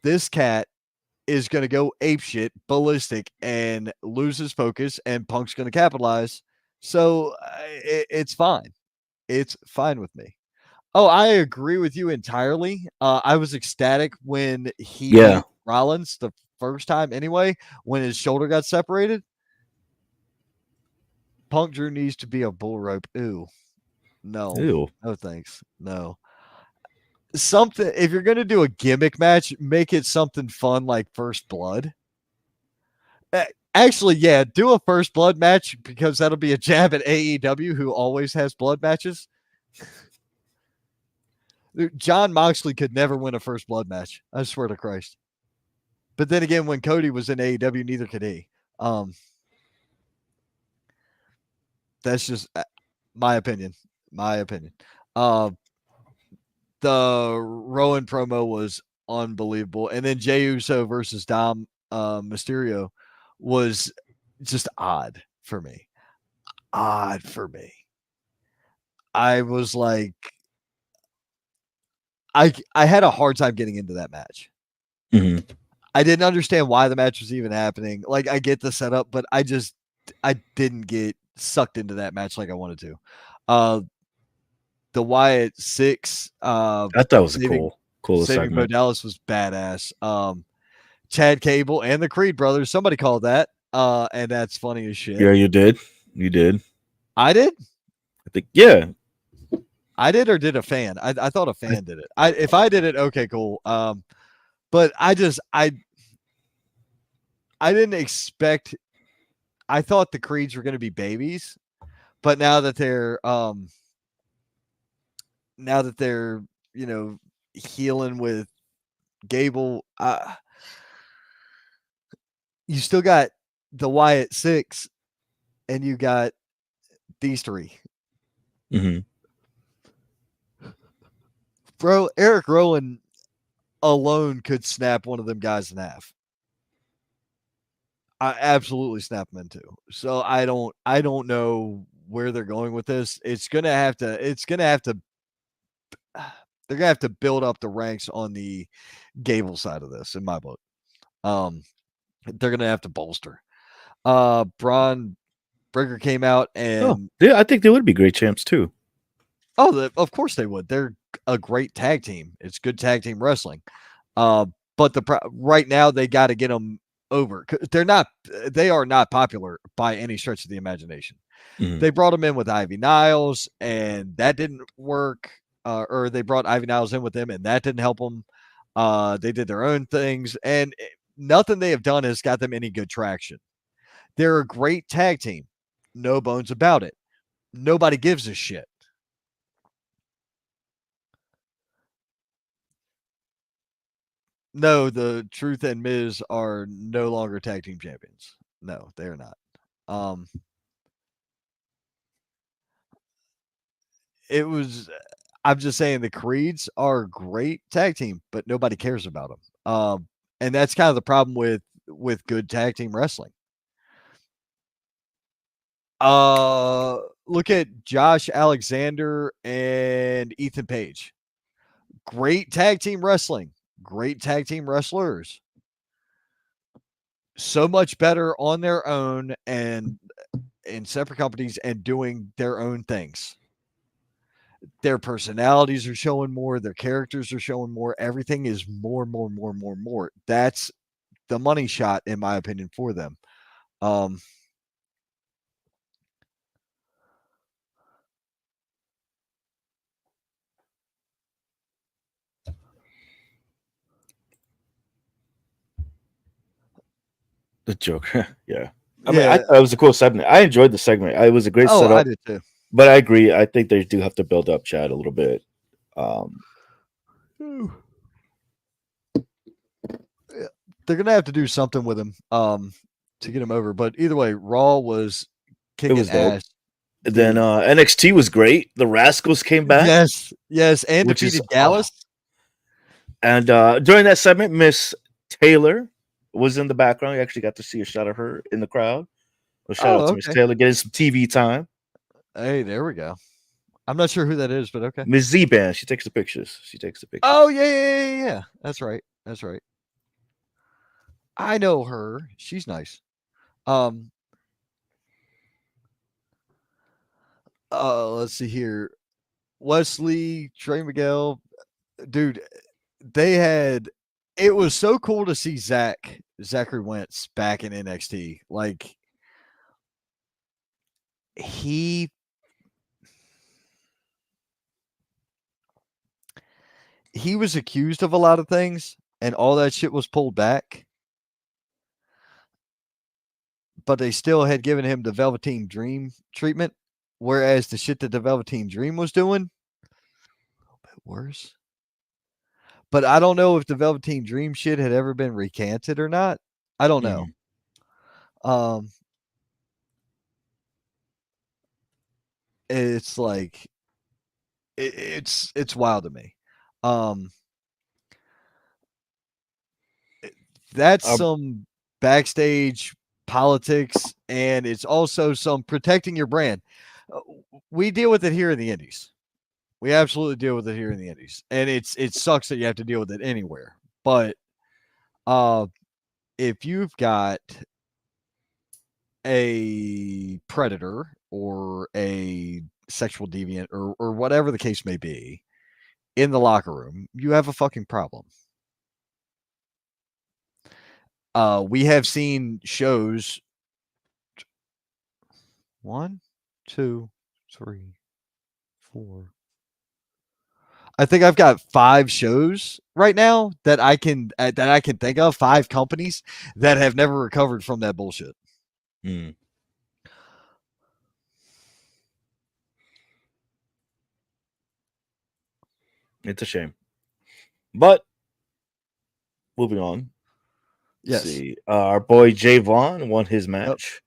this cat is going to go apeshit, ballistic, and lose his focus, and Punk's going to capitalize. So it's fine. It's fine with me. Oh, I agree with you entirely. I was ecstatic when he beat Rollins the first time anyway, when his shoulder got separated. Punk Drew needs to be a bull rope. Ew. No. Ew. No thanks. No. Something, if you're going to do a gimmick match, make it something fun like First Blood. Actually, yeah, do a First Blood match, because that'll be a jab at AEW, who always has blood matches. John Moxley could never win a First Blood match. I swear to Christ. But then again, when Cody was in AEW, neither could he. That's just my opinion. My opinion. The Rowan promo was unbelievable. And then Jey Uso versus Dom Mysterio was just odd for me. Odd for me. I was like, I had a hard time getting into that match. Mm-hmm. I didn't understand why the match was even happening. Like, I get the setup, but I didn't get sucked into that match like I wanted to. The Wyatt Sicks, I thought it was cool saving Bo Dallas was badass. Chad Cable and the Creed brothers, somebody called that, and that's funny as shit. Yeah, you did. I did. I think, yeah. I did, or did a fan? I thought a fan did it. If I did it, okay, cool. But I didn't expect. I thought the Creeds were going to be babies, but now that they're now that they're, you know, healing with Gable, you still got the Wyatt Six, and you got these three. Mm-hmm. Bro, Eric Rowan alone could snap one of them guys in half. I absolutely snap them in two. So I don't know where they're going with this. They're gonna have to build up the ranks on the Gable side of this, in my book. They're gonna have to bolster. Braun Breaker came out Oh, and yeah, I think they would be great champs too. of course they would. They're a great tag team. It's good tag team wrestling. But right now they got to get them over. They are not popular by any stretch of the imagination. Mm-hmm. They brought them in with Ivy Niles, and that didn't work. Or they brought Ivy Niles in with them, and that didn't help them. They did their own things, and nothing they have done has got them any good traction. They're a great tag team, no bones about it. Nobody gives a shit. No, the Truth and Miz are no longer tag team champions. No, they're not. Um, it was. I'm just saying the Creeds are a great tag team, but nobody cares about them. And that's kind of the problem with good tag team wrestling. Look at Josh Alexander and Ethan Page. Great tag team wrestling. Great tag team wrestlers. So much better on their own and in separate companies and doing their own things. Their personalities are showing more, their characters are showing more. Everything is more. That's the money shot, in my opinion, for them. Um, The Joker. Yeah. I mean, I yeah. thought it was a cool segment. I enjoyed the segment. It was a great Oh, I setup, did too. but I agree. I think they do have to build up Chad a little bit. They're gonna have to do something with him to get him over. But either way, Raw was It kicking was dope. ass, Then dude. NXT was great. The Rascals came back, Yes, and which is defeated Gallus. and during that segment, Miss Taylor was in the background. You actually got to see a shot of her in the crowd. Well, shout out Oh, to Miss okay. Taylor getting some TV time. Hey, there we go. I'm not sure who that is, but okay. Miss Z Band, she takes the pictures. She takes the pictures. Oh yeah. That's right. That's right. I know her. She's nice. Um. Let's see here. Wesley, Trey Miguel, dude. They had. It was so cool to see Zachary Wentz back in NXT. Like he was accused of a lot of things, and all that shit was pulled back. But they still had given him the Velveteen Dream treatment, whereas the shit that the Velveteen Dream was doing, a little bit worse. But I don't know if the Velveteen Dream shit had ever been recanted or not. I don't know. Um, it's like it's wild to me. Um, that's Um, some backstage politics, and it's also some protecting your brand. Uh, We deal with it here in the Indies. We absolutely deal with it here in the Indies, and it sucks that you have to deal with it anywhere. But uh, if you've got a predator or a sexual deviant or whatever the case may be in the locker room, you have a fucking problem. We have seen shows 1, 2, 3, 4. I think I've got 5 shows right now that I can think of, 5 companies that have never recovered from that bullshit. mm. It's a shame. But moving on. Let's Yes. see. Our boy Javon won his Yep. match.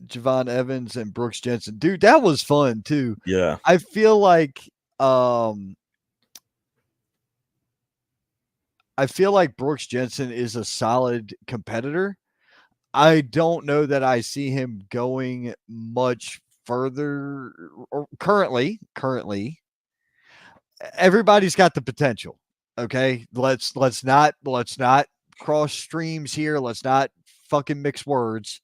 Javon Evans and Brooks Jensen. Dude, that was fun too. Yeah. I feel like um Brooks Jensen is a solid competitor. I don't know that I see him going much further or currently. Everybody's got the potential. Okay? Let's not cross streams here. Let's not fucking mix words.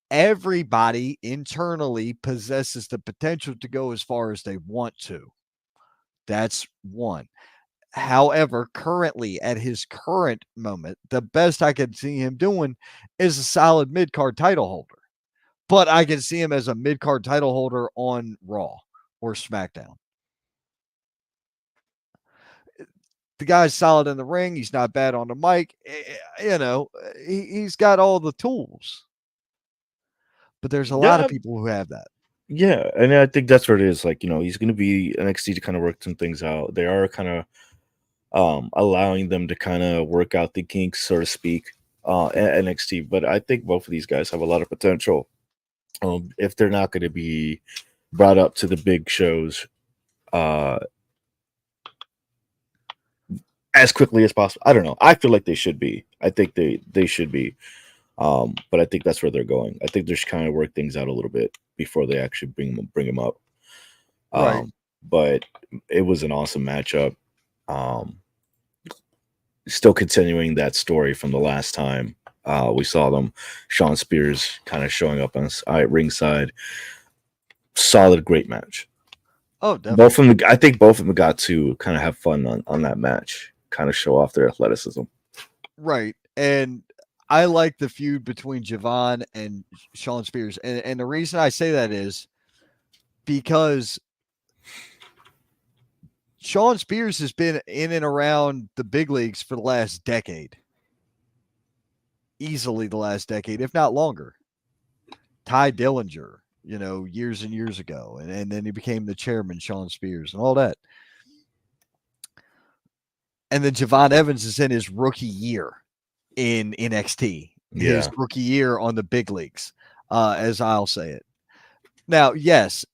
Everybody internally possesses the potential to go as far as they want to. That's one. However, currently at his current moment, the best I can see him doing is a solid mid card title holder. But I can see him as a mid card title holder on Raw or SmackDown. The guy's solid in the ring. He's not bad on the mic. He's got all the tools. But there's a lot of Yeah. people who have that. Yeah. And I think that's what it is. Like, he's going to be NXT to kind of work some things out. They are kind of allowing them to kind of work out the kinks, so to speak, at NXT. But I think both of these guys have a lot of potential. If they're not going to be brought up to the big shows as quickly as possible. I don't know. I feel like they should be. I think they should be. But I think that's where they're going. I think they're just kind of work things out a little bit before they actually bring them up. Right. But it was an awesome matchup. Still continuing that story from the last time we saw them. Sean Spears kind of showing up on ringside. Solid, great match. Oh, definitely. Both of them, I think both of them got to kind of have fun on that match, kind of show off their athleticism. Right. And I like the feud between Javon and Sean Spears. And the reason I say that is because Sean Spears has been in and around the big leagues for the last decade. Easily the last decade, if not longer. Ty Dillinger, years and years ago. And then he became the chairman, Sean Spears, and all that. And then Javon Evans is in his rookie year in NXT. His rookie year on the big leagues, as I'll say it. Now, yes,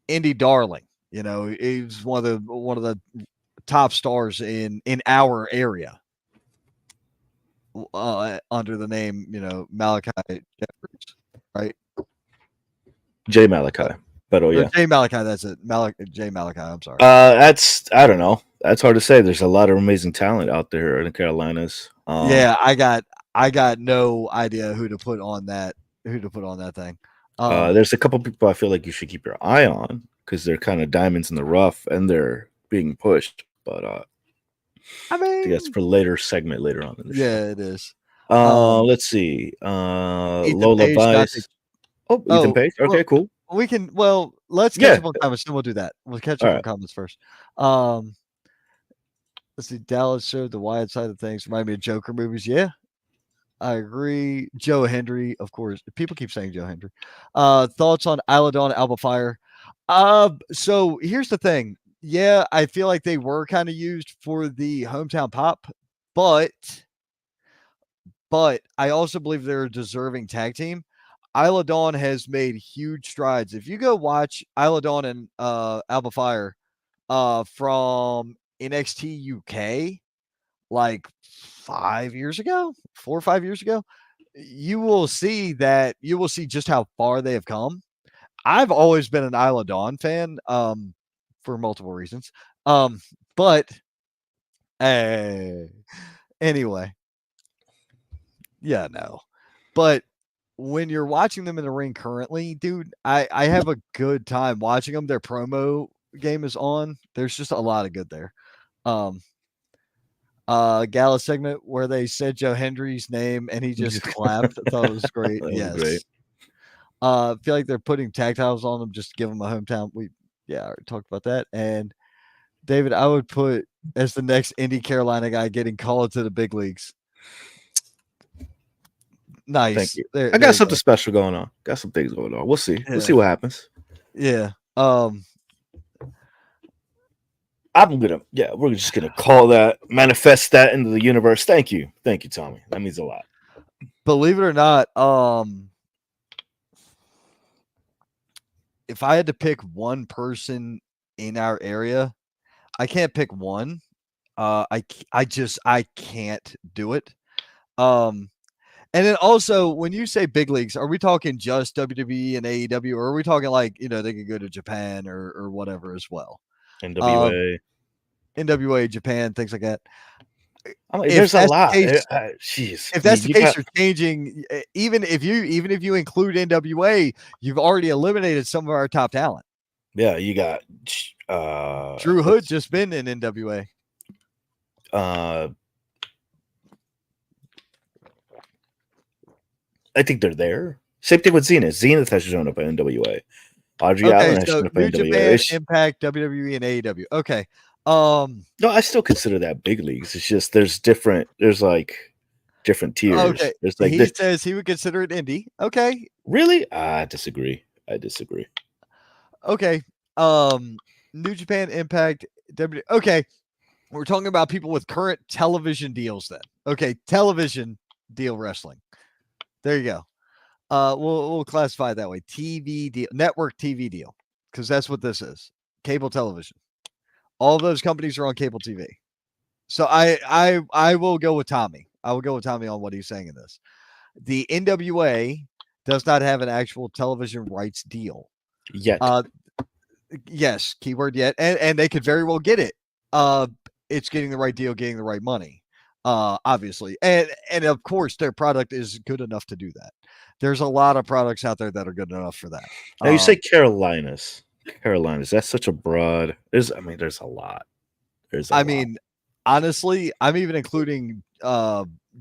Indy Darling, he's one of the top stars in our area. Under the name, Malachi Jeffries, right? Jay Malachi. But Jay Malachi, that's it. Jay Malachi, I'm sorry. I don't know. That's hard to say. There's a lot of amazing talent out there in the Carolinas. Yeah, I got no idea who to put on that thing. There's a couple people I feel like you should keep your eye on because they're kind of diamonds in the rough and they're being pushed. But I think that's for later segment later on in the show. Yeah, it is. Let's see. Lola Vice. Ethan Page. Okay, well, cool. We can. Well, let's catch up on comments, and we'll do that. We'll catch up on comments first. Let's see. Dallas showed the Wyatt side of things. Remind me of Joker movies. Yeah, I agree. Joe Hendry, of course. People keep saying Joe Hendry. Thoughts on Isla Dawn, Alba Fire? So here's the thing. Yeah, I feel like they were kind of used for the hometown pop, but I also believe they're a deserving tag team. Isla Dawn has made huge strides. If you go watch Isla Dawn and Alba Fire from NXT UK like 5 years ago, 4 or 5 years ago, you will see just how far they have come. I've always been an Isla Dawn fan for multiple reasons. But anyway. Yeah, no. But when you're watching them in the ring currently, dude, I have a good time watching them. Their promo game is on. There's just a lot of good there. Gala segment where they said Joe Hendry's name and he just clapped. I thought it was great. Yes. Great. I feel like they're putting tag titles on them just to give them a hometown. We already talked about that. And David, I would put as the next Indy Carolina guy getting called to the big leagues. Nice. Thank you. I got something special going on. Got some things going on. We'll see. Yeah. We'll see what happens. Yeah. we're just gonna call that, manifest that into the universe. Thank you, Tommy. That means a lot. Believe it or not, if I had to pick one person in our area, I can't pick one. I can't do it. And then also, when you say big leagues, are we talking just WWE and AEW, or are we talking like they could go to Japan or whatever as well? NWA. NWA, Japan, things like that. I'm like, If there's a that's the lot. case, Jeez. if I mean, that's the you case, got you're changing. Even if you include NWA, you've already eliminated some of our top talent. you got Drew Hood just been in NWA. I think they're there. Same thing with Zenith. Zenith has shown up at NWA. Audrey Okay, Allen has so shown up New at NWA. Japan, Impact, WWE, and AEW. Okay. No, I still consider that big leagues. It's just there's like different tiers. Okay. There's like He says he would consider it indie. Okay. Really? I disagree. Okay. New Japan, Impact, W. Okay. We're talking about people with current television deals then. Okay, television deal wrestling. There you go. We'll classify it that way. TV deal, network TV deal, because that's what this is. Cable television. All those companies are on cable TV. So I will go with Tommy. I will go with Tommy on what he's saying in this. The NWA does not have an actual television rights deal yet. Yes, keyword yet, and they could very well get it. It's getting the right deal, getting the right money, obviously, and of course their product is good enough to do that. There's a lot of products out there that are good enough for that. Now you say Carolinas. That's such a broad. There's a lot. I mean, honestly, I'm even including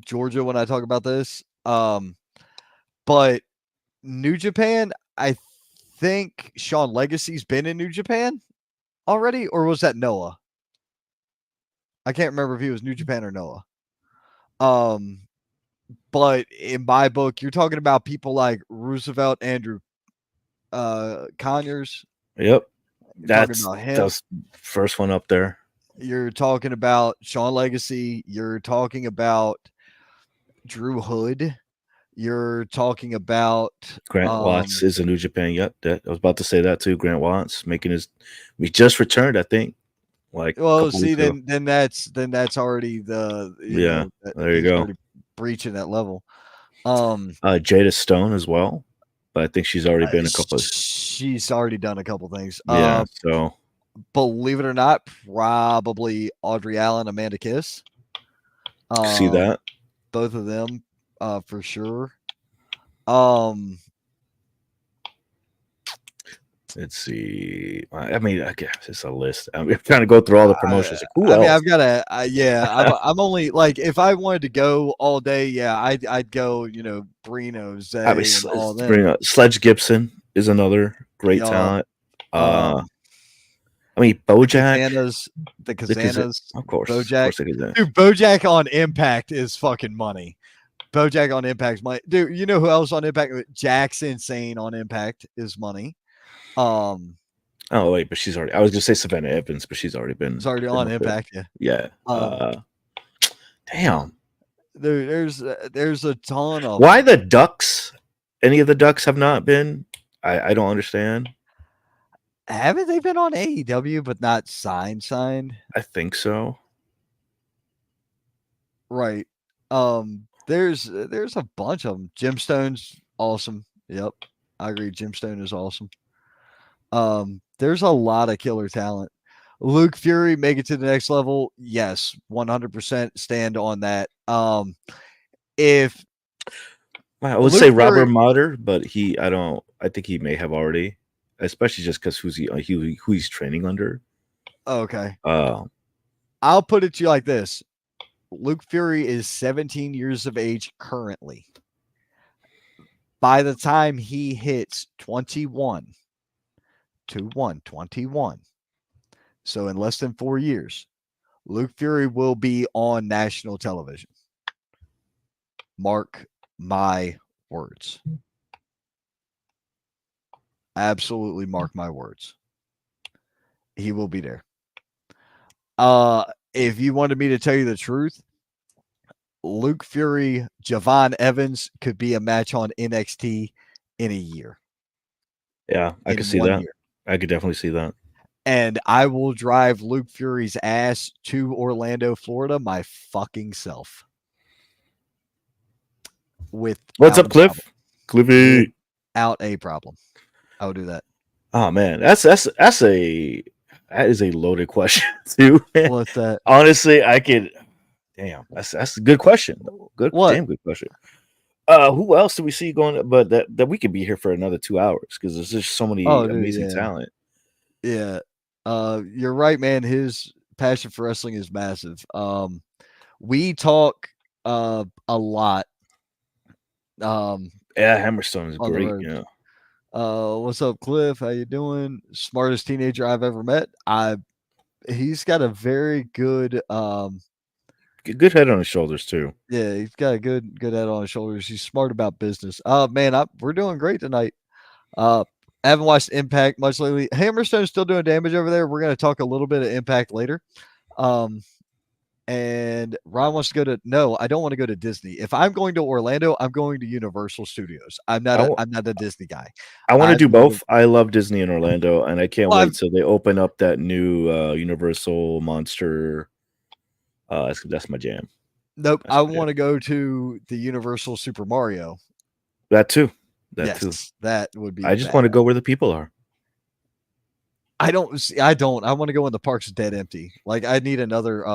Georgia when I talk about this. But New Japan, I think Sean Legacy's been in New Japan already, or was that Noah? I can't remember if he was New Japan or Noah. But in my book, you're talking about people like Roosevelt, Andrew Conyers. Yep. You're talking about him. That's first one up there. You're talking about Sean Legacy. You're talking about Drew Hood. You're talking about Grant Watts is a New Japan. Yep, I was about to say that too. Grant Watts we just returned, I think. See, then that's already there you go. Breaching that level. Jada Stone as well, but I think she's already been a couple. She's already done a couple things. Yeah, so believe it or not, probably Audrey Allen, Amanda Kiss. See that both of them for sure. Let's see. I mean, I guess it's a list. I'm trying to go through all the promotions. Who else? I mean, I've got to. I'm only like if I wanted to go all day. Yeah, I'd go. Brino, Zay, and all that. Sledge Gibson is another great talent. I mean, Bojack. The Kazanas, of course. Bojack. Dude, Bojack on Impact is fucking money. Bojack on Impact's money. Dude, you know who else on Impact? Jack's Insane on Impact is money. Oh wait, but she's already. I was gonna say Savannah Evans, but she's already been. She's already on Impact. Yeah. Damn. There's a ton of. Why the Ducks? Any of the Ducks have not been? I don't understand. Haven't they been on AEW but not signed? I think so. Right. There's a bunch of them. Gemstone's awesome. Yep, I agree. Gemstone is awesome. There's a lot of killer talent. Luke Fury make it to the next level. Yes, 100% stand on that. If I would say Robert Motter, but I think he may have already, especially just because who he's training under. Okay. I'll put it to you like this. Luke Fury is 17 years of age currently. By the time he hits 21, so in less than 4 years, Luke Fury will be on national television. Mark my words. Absolutely mark my words. He will be there. If you wanted me to tell you the truth, Luke Fury, Javon Evans could be a match on NXT in a year. Yeah, I could In see 1 that. year. I could definitely see that. And I will drive Luke Fury's ass to Orlando, Florida, my fucking self. What's up, Without a Cliff? problem. Cliffy. Without a problem. I would do that. Oh man, that is a loaded question too. Man. What's that? Honestly, I could. Damn, that's a good question. What? Damn good question. Who else do we see going? But that we could be here for another 2 hours because there's just so many Oh, dude, amazing yeah. talent. Yeah. You're right, man. His passion for wrestling is massive. We talk a lot. Yeah, Hammerstone is On the great. road. Yeah. What's up, Cliff? How you doing? Smartest teenager I've ever met. He's got a very good Good head on his shoulders too. yeah, he's got a good head on his shoulders. He's smart about business. Man, we're doing great tonight. I haven't watched Impact much lately. Hammerstone's still doing damage over there. We're going to talk a little bit of Impact later. And Ron wants to go to no, I don't want to go to Disney. If I'm going to Orlando, I'm going to Universal Studios. I'm not a Disney guy. I want to do going both. I love Disney in Orlando, and I can't Well, wait till they open up that new Universal Monster. That's my jam. Nope, That's I my jam. want to go to the Universal Super Mario. That too. That would be. I just want to go where the people are. I don't. I want to go when the park's dead empty. Like I need another.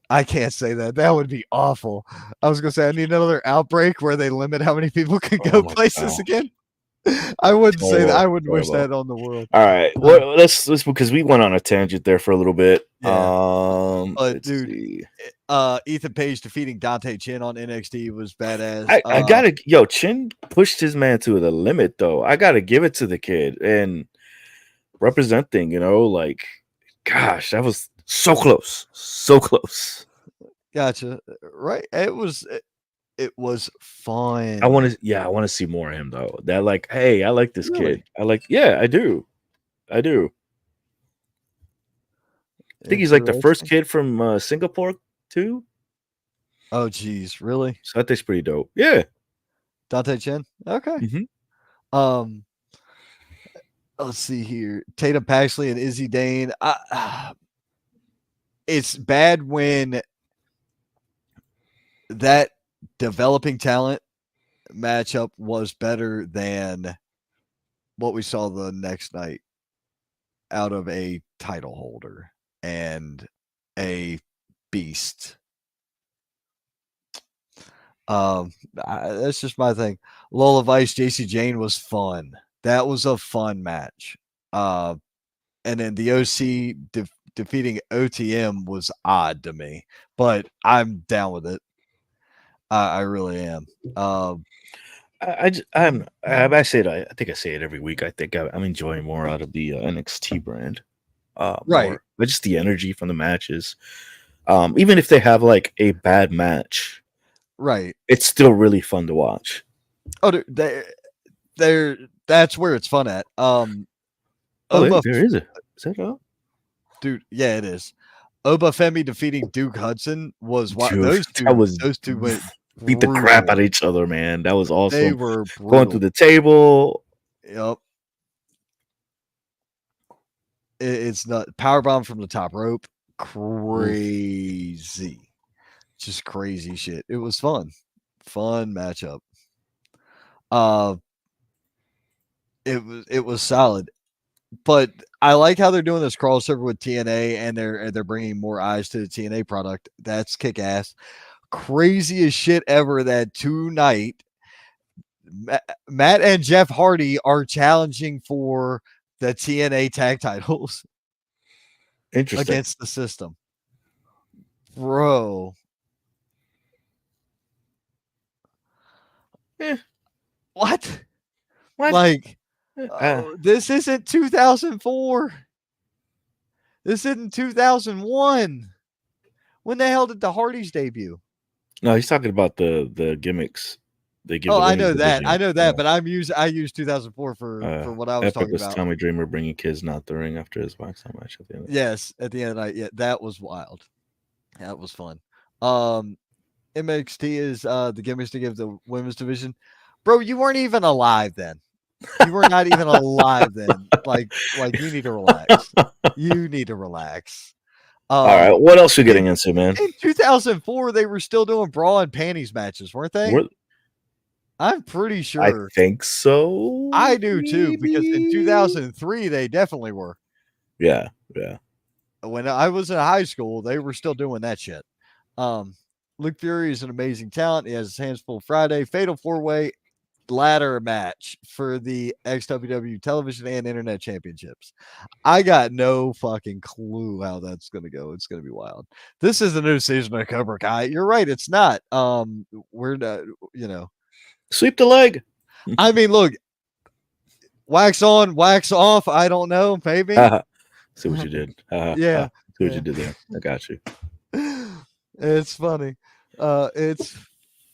I can't say that. That would be awful. I was gonna say I need another outbreak where they limit how many people can go places God. again. I wouldn't say that. I wouldn't wish that on the world. All right. Well, let's because we went on a tangent there for a little bit. Yeah. But dude, see. Ethan Page defeating Dante Chin on NXT was badass. I gotta Chin pushed his man to the limit though. I gotta give it to the kid and representing, like gosh, that was so close. So close. Gotcha. Right. It was fun. I want to see more of him though. That hey, I like this kid. I do. I think he's like the first kid from Singapore too. Oh geez, really? So that think's pretty dope. Yeah. Dante Chen. Okay. Mm-hmm. Let's see here. Tatum Paxley and Izzy Dane. It's bad when that developing talent matchup was better than what we saw the next night out of a title holder and a beast. That's just my thing. Lola Vice, JC Jane was fun. That was a fun match. And then the OC defeating OTM was odd to me, but I'm down with it. I really am. I say it. I think I say it every week. I think I'm enjoying more out of the NXT brand. Right. But just the energy from the matches. Even if they have like a bad match, right, it's still really fun to watch. Oh, they're that's where it's fun at. There is it. Is that all? Dude, yeah, it is. Oba Femi defeating Duke Hudson was Dude, those two went beat the crap out of each other, man. That was awesome. They were brutal. Going through the table. Yep. It's not powerbomb from the top rope. Crazy. Just crazy shit. It was fun. Fun matchup. It was solid. But I like how they're doing this crossover with TNA and they're bringing more eyes to the TNA product. That's kick ass. Craziest shit ever that tonight Matt and Jeff Hardy are challenging for the TNA tag titles. Interesting. Against the system. Bro. What? Like, this isn't 2004. This isn't 2001. When the hell did the Hardys debut? No, he's talking about the gimmicks. They give Oh, the I women's know that. I division. know that, but I use 2004 for what I was Epic talking was about. Tommy Dreamer bringing kids not the ring after his SmackDown match at the end. Yes, at the end of the night. Yeah, that was wild. That was fun. Um, NXT is the gimmicks to give the women's division. Bro, you weren't even alive then. You were not even alive then. Like you need to relax. You need to relax. All right, Um, what else you in, getting into, man? in 2004, they were still doing bra and panties matches, weren't they? We're, I'm pretty I sure. think so. I do too, because in Maybe. 2003 they definitely were. Yeah, yeah. When I was in high school, they were still doing that shit. Um, Luke Fury is an amazing talent. He has his hands full Friday. Fatal four way ladder match for the XWW television and internet championships. I got no fucking clue how that's going to go. It's going to be wild. This is the new season of Cobra Kai. You're right. It's not. We're not, you know, Sweep the leg. I mean, look, wax on, wax off. I don't know. Maybe. See what you did. Yeah. See what Yeah. you did there. I got you. It's funny. It's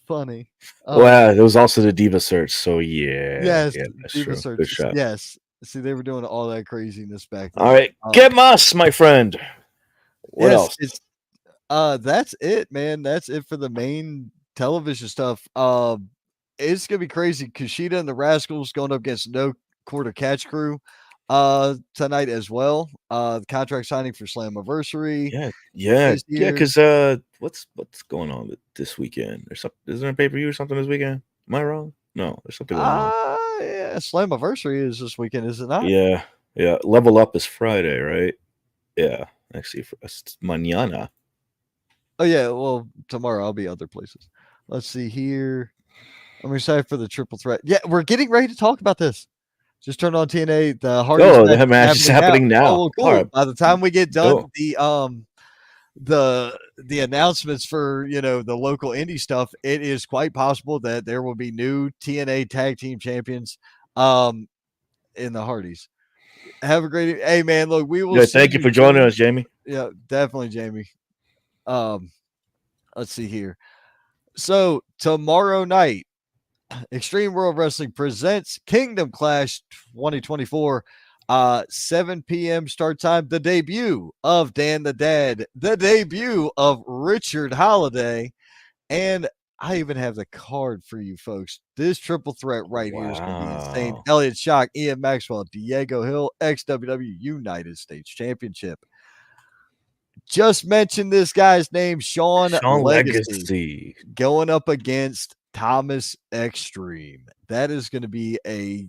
funny. Well, it was also the Diva search, so yeah, Yes, that's Diva true. Good searches. shot. Yes. See, they were doing all that craziness back then. All right, get Moss, my friend. What Yes, else? it's that's it, man. That's it for the main television stuff. It's gonna be crazy. Kushida and the Rascals going up against No Quarter Catch Crew tonight as well. The contract signing for Slammiversary Yeah. this year. Because what's going on this weekend? There's something. Is there a pay per view or something this weekend? Am I wrong? No, there's something going on. Yeah, Slammiversary is this weekend, is it not? Yeah. Level Up is Friday, right? Yeah. Actually, it's mañana. Oh yeah, well tomorrow I'll be other places. Let's see here. I'm excited for the triple threat. Yeah, we're getting ready to talk about this. Just turn on TNA. The Hardys Oh, match the is match is happening now. Oh now. well, All cool. right. By the time we get done, Cool. the announcements for the local indie stuff, it is quite possible that there will be new TNA tag team champions in the Hardys. Have a great hey man, look, we will Yeah. see Thank you you for joining soon. us, Jamie. Yeah, definitely, Jamie. Um, let's see here. So tomorrow night, Extreme World Wrestling presents Kingdom Clash 2024. 7 p.m. start time. The debut of Dan the Dad, the debut of Richard Holiday, and I even have the card for you folks. This triple threat right here is going to be insane. Wow. Elliot Shock, Ian Maxwell, Diego Hill, XWW United States Championship. Just mentioned this guy's name, Sean Sean Legacy, Legacy. going up against Thomas Extreme. That is going to be a,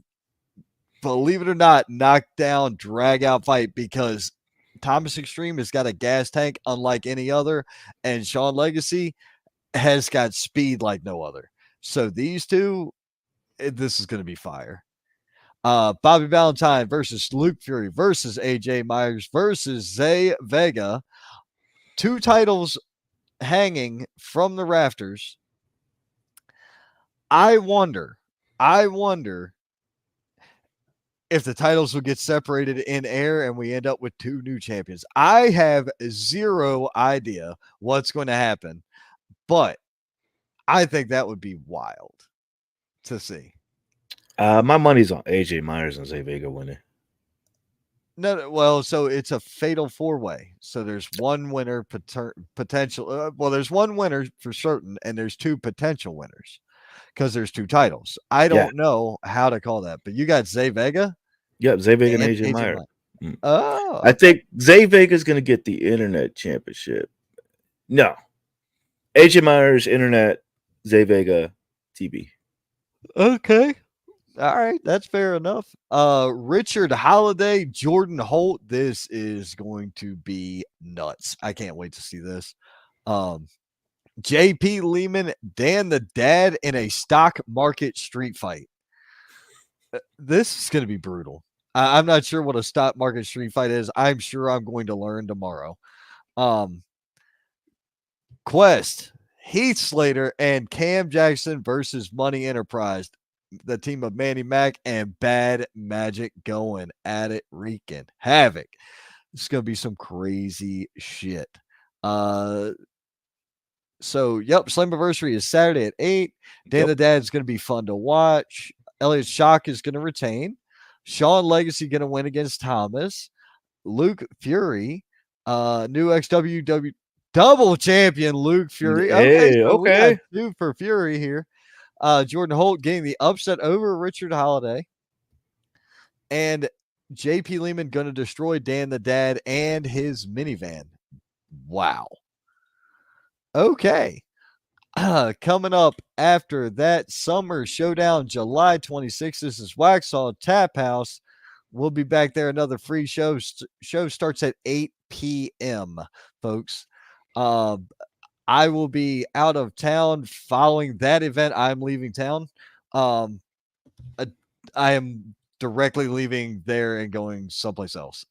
believe it or not, knockdown, drag out fight because Thomas Extreme has got a gas tank unlike any other, and Sean Legacy has got speed like no other. So these two, this is going to be fire. Bobby Valentine versus Luke Fury versus AJ Myers versus Zay Vega. 2 titles hanging from the rafters. I wonder if the titles will get separated in air and we end up with 2 new champions. I have zero idea what's going to happen, but I think that would be wild to see. My money's on AJ Myers and Zay Vega winning. No, well, so it's a fatal 4-way. So there's one winner potential. Well, there's one winner for certain, and there's 2 potential winners because there's 2 titles. I Yeah. don't know how to call that, but you got Zay Vega Yep, Zay Vega and and AJ AJ Myers. Myers. Mm. Oh, I think Zay Vega's going to get the internet championship. No. AJ Myers, internet, Zay Vega, TV. okay. All right, that's fair enough. Richard Holiday, Jordan Holt. This is going to be nuts. I can't wait to see this. JP Lehman, Dan the Dad in a stock market street fight. This is going to be brutal. I'm not sure what a stock market street fight is. I'm sure I'm going to learn tomorrow. Quest, Heath Slater, and Cam Jackson versus Money Enterprise. The team of Manny Mac and Bad Magic going at it, wreaking havoc. It's going to be some crazy shit. So, yep, Slammiversary is Saturday at 8. Dan the Dad's going to be fun to watch. Elliot Shock is going to retain. Sean Legacy going to win against Thomas. Luke Fury, new XWW double champion Luke Fury. Okay, Hey, so we got okay. 2 for Fury here. Jordan Holt getting the upset over Richard Holiday. And JP Lehman going to destroy Dan the Dad and his minivan. Wow. Okay. Coming up after that, Summer Showdown, July 26th. This is Waxhaw Tap House. We'll be back there. Another free show. Show starts at 8 p.m., folks. I will be out of town following that event. I'm leaving town. I am directly leaving there and going someplace else.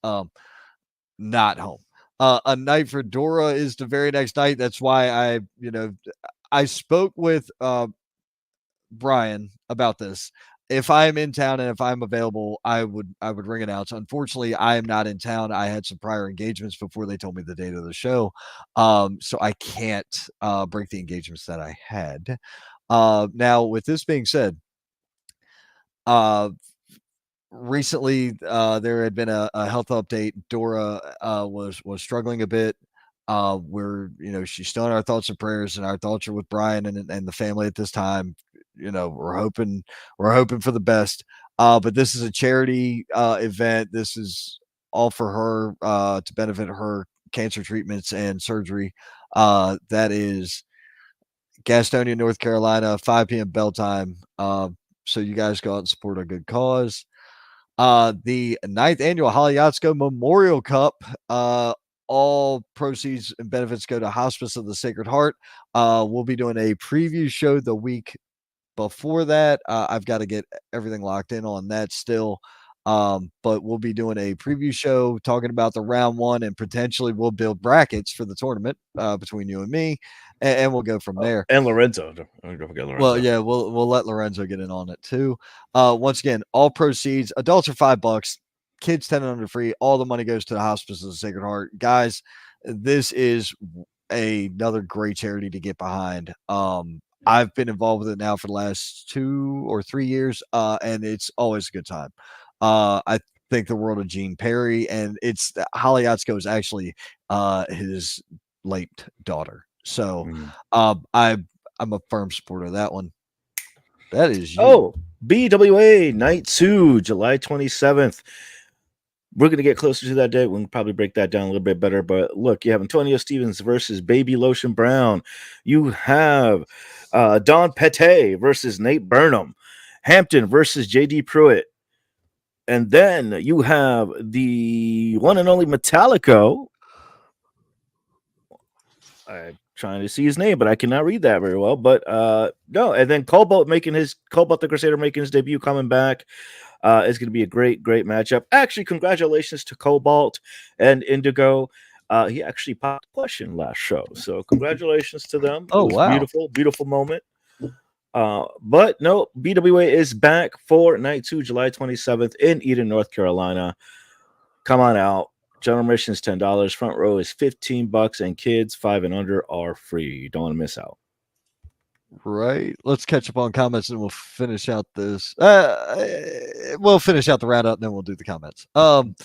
Not home. A night for Dora is the very next night. That's why I spoke with Brian about this. If I'm in town and if I'm available, I would ring announce. Unfortunately, I am not in town. I had some prior engagements before they told me the date of the show, so I can't break the engagements that I had. Now, with this being said, recently there had been a health update. Dora was struggling a bit. We're she's still in our thoughts and prayers, and our thoughts are with Brian and the family at this time. We're hoping for the best. But this is a charity event. This is all for her to benefit her cancer treatments and surgery. That is Gastonia, North Carolina, 5 p.m. bell time. So you guys go out and support a good cause. The 9th annual Haliatsko Memorial Cup. All proceeds and benefits go to Hospice of the Sacred Heart. We'll be doing a preview show the week before that. I've got to get everything locked in on that still. But we'll be doing a preview show talking about the round 1, and potentially we'll build brackets for the tournament between you and me, and we'll go from there. And Lorenzo. Don't forget Lorenzo. Well, yeah, we'll let Lorenzo get in on it too. Once again, all proceeds, adults are $5, kids 10 and under free. All the money goes to the Hospice of the Sacred Heart. Guys, this is another great charity to get behind. I've been involved with it now for the last 2 or 3 years, and it's always a good time. I think the world of Gene Perry, and it's Haliatsko is actually his late daughter. So I'm a firm supporter of that one. That is you. Oh, BWA Night 2, July 27th. We're going to get closer to that date. We can probably break that down a little bit better. But look, you have Antonio Stevens versus Baby Lotion Brown. You have Don Pete versus Nate Burnham. Hampton versus JD Pruitt. And then you have the one and only Metallico. I'm trying to see his name, but I cannot read that very well. But no, and then Cobalt the Crusader making his debut, coming back. It's going to be a great matchup. Actually, congratulations to Cobalt and Indigo. He actually popped a question last show, so congratulations to them. Oh, it was wow. beautiful moment. But no, BWA is back for Night 2, July 27th in Eden, North Carolina. Come on out. General admission is $10. Front row is $15, and kids 5 and under are free. You don't want to miss out. Right. Let's catch up on comments, and we'll finish out this. We'll finish out the roundup, and then we'll do the comments. Bueno.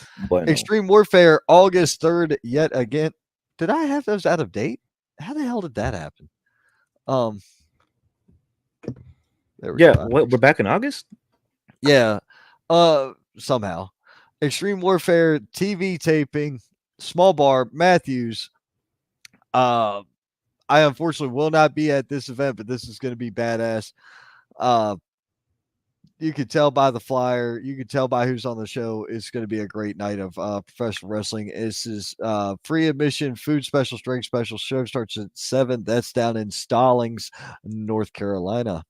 Extreme Warfare, August 3rd, yet again. Did I have those out of date? How the hell did that happen? There we go. What, we're back in August? Yeah. Somehow. Extreme Warfare TV taping, Small Bar, Matthews. I unfortunately will not be at this event, but this is going to be badass. You can tell by the flyer. You can tell by who's on the show. It's going to be a great night of professional wrestling. This is free admission, food special, drink special. Show starts at 7. That's down in Stallings, North Carolina.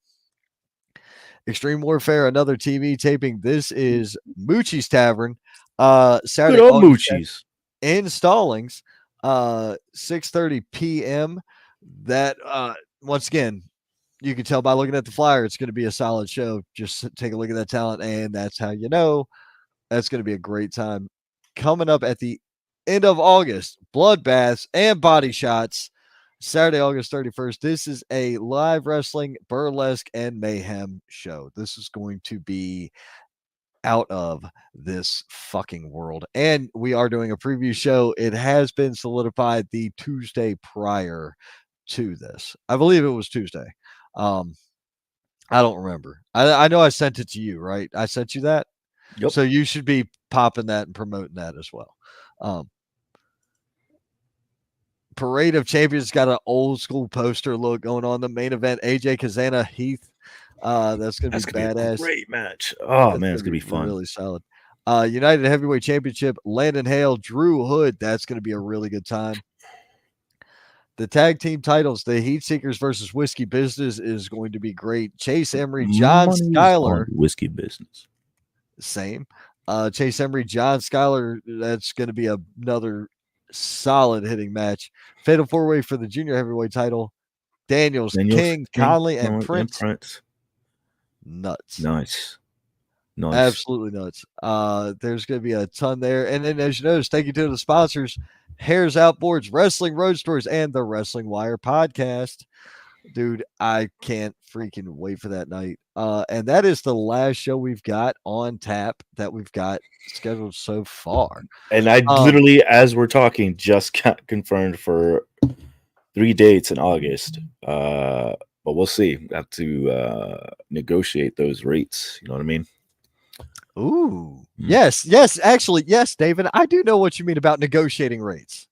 Extreme Warfare, another TV taping. This is Moochie's Tavern. Saturday, Good old Moochie's in Stallings, 6:30 p.m. That once again, you can tell by looking at the flyer, it's going to be a solid show. Just take a look at that talent, and that's how you know that's going to be a great time. Coming up at the end of August, bloodbaths and body shots. Saturday, August 31st. This is a live wrestling, burlesque, and mayhem show. This is going to be out of this fucking world. And we are doing a preview show. It has been solidified the Tuesday prior to this. I believe it was Tuesday. Um, I don't remember. I know I sent it to you, right? I sent you that. Yep. So you should be popping that and promoting that as well. Parade of Champions got an old school poster look going on. The main event, AJ Kazana Heath. That's gonna be badass. Great match. Oh That's man, it's gonna be fun. really solid. United Heavyweight Championship, Landon Hale, Drew Hood. That's gonna be a really good time. The tag team titles, the Heat Seekers versus Whiskey Business, is going to be great. Chase Emery, John Skyler, Whiskey Business. same. Chase Emery, John Skyler. That's going to be another solid hitting match. Fatal 4-way for the junior heavyweight title. Daniels, King, Conley, and Prince. Nuts. Nice. Absolutely nuts. There's going to be a ton there. And then, as you notice, thank you to the sponsors, Hares Outboards, Wrestling Road Stores, and the Wrestling Wire podcast. Dude, I can't freaking wait for that night. And that is the last show we've got on tap that we've got scheduled so far. And I literally, as we're talking, just got confirmed for 3 dates in August. But we'll see. Have to negotiate those rates. You know what I mean? Ooh. Yes, actually, yes, David. I do know what you mean about negotiating rates.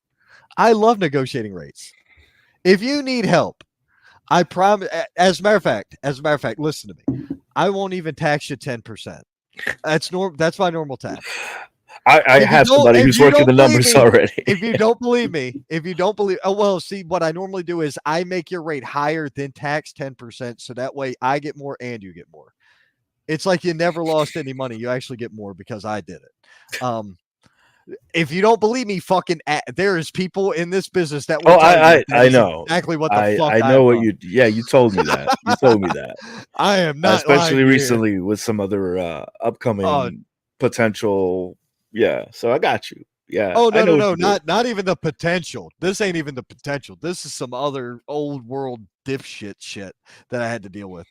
I love negotiating rates. If you need help, I promise. As a matter of fact, listen to me. I won't even tax you 10%. That's my normal tax. I have somebody who's working the numbers already. If you don't believe me, see, what I normally do is I make your rate higher than tax 10%, so that way I get more and you get more. It's like you never lost any money. You actually get more because I did it. If you don't believe me, there is people in this business that will I know exactly what the fuck I know what you. Yeah, you told me that. You told me that. I am not, especially recently with some other upcoming potential. Yeah, so I got you. Yeah. Oh no, not even the potential. This ain't even the potential. This is some other old world dipshit shit that I had to deal with.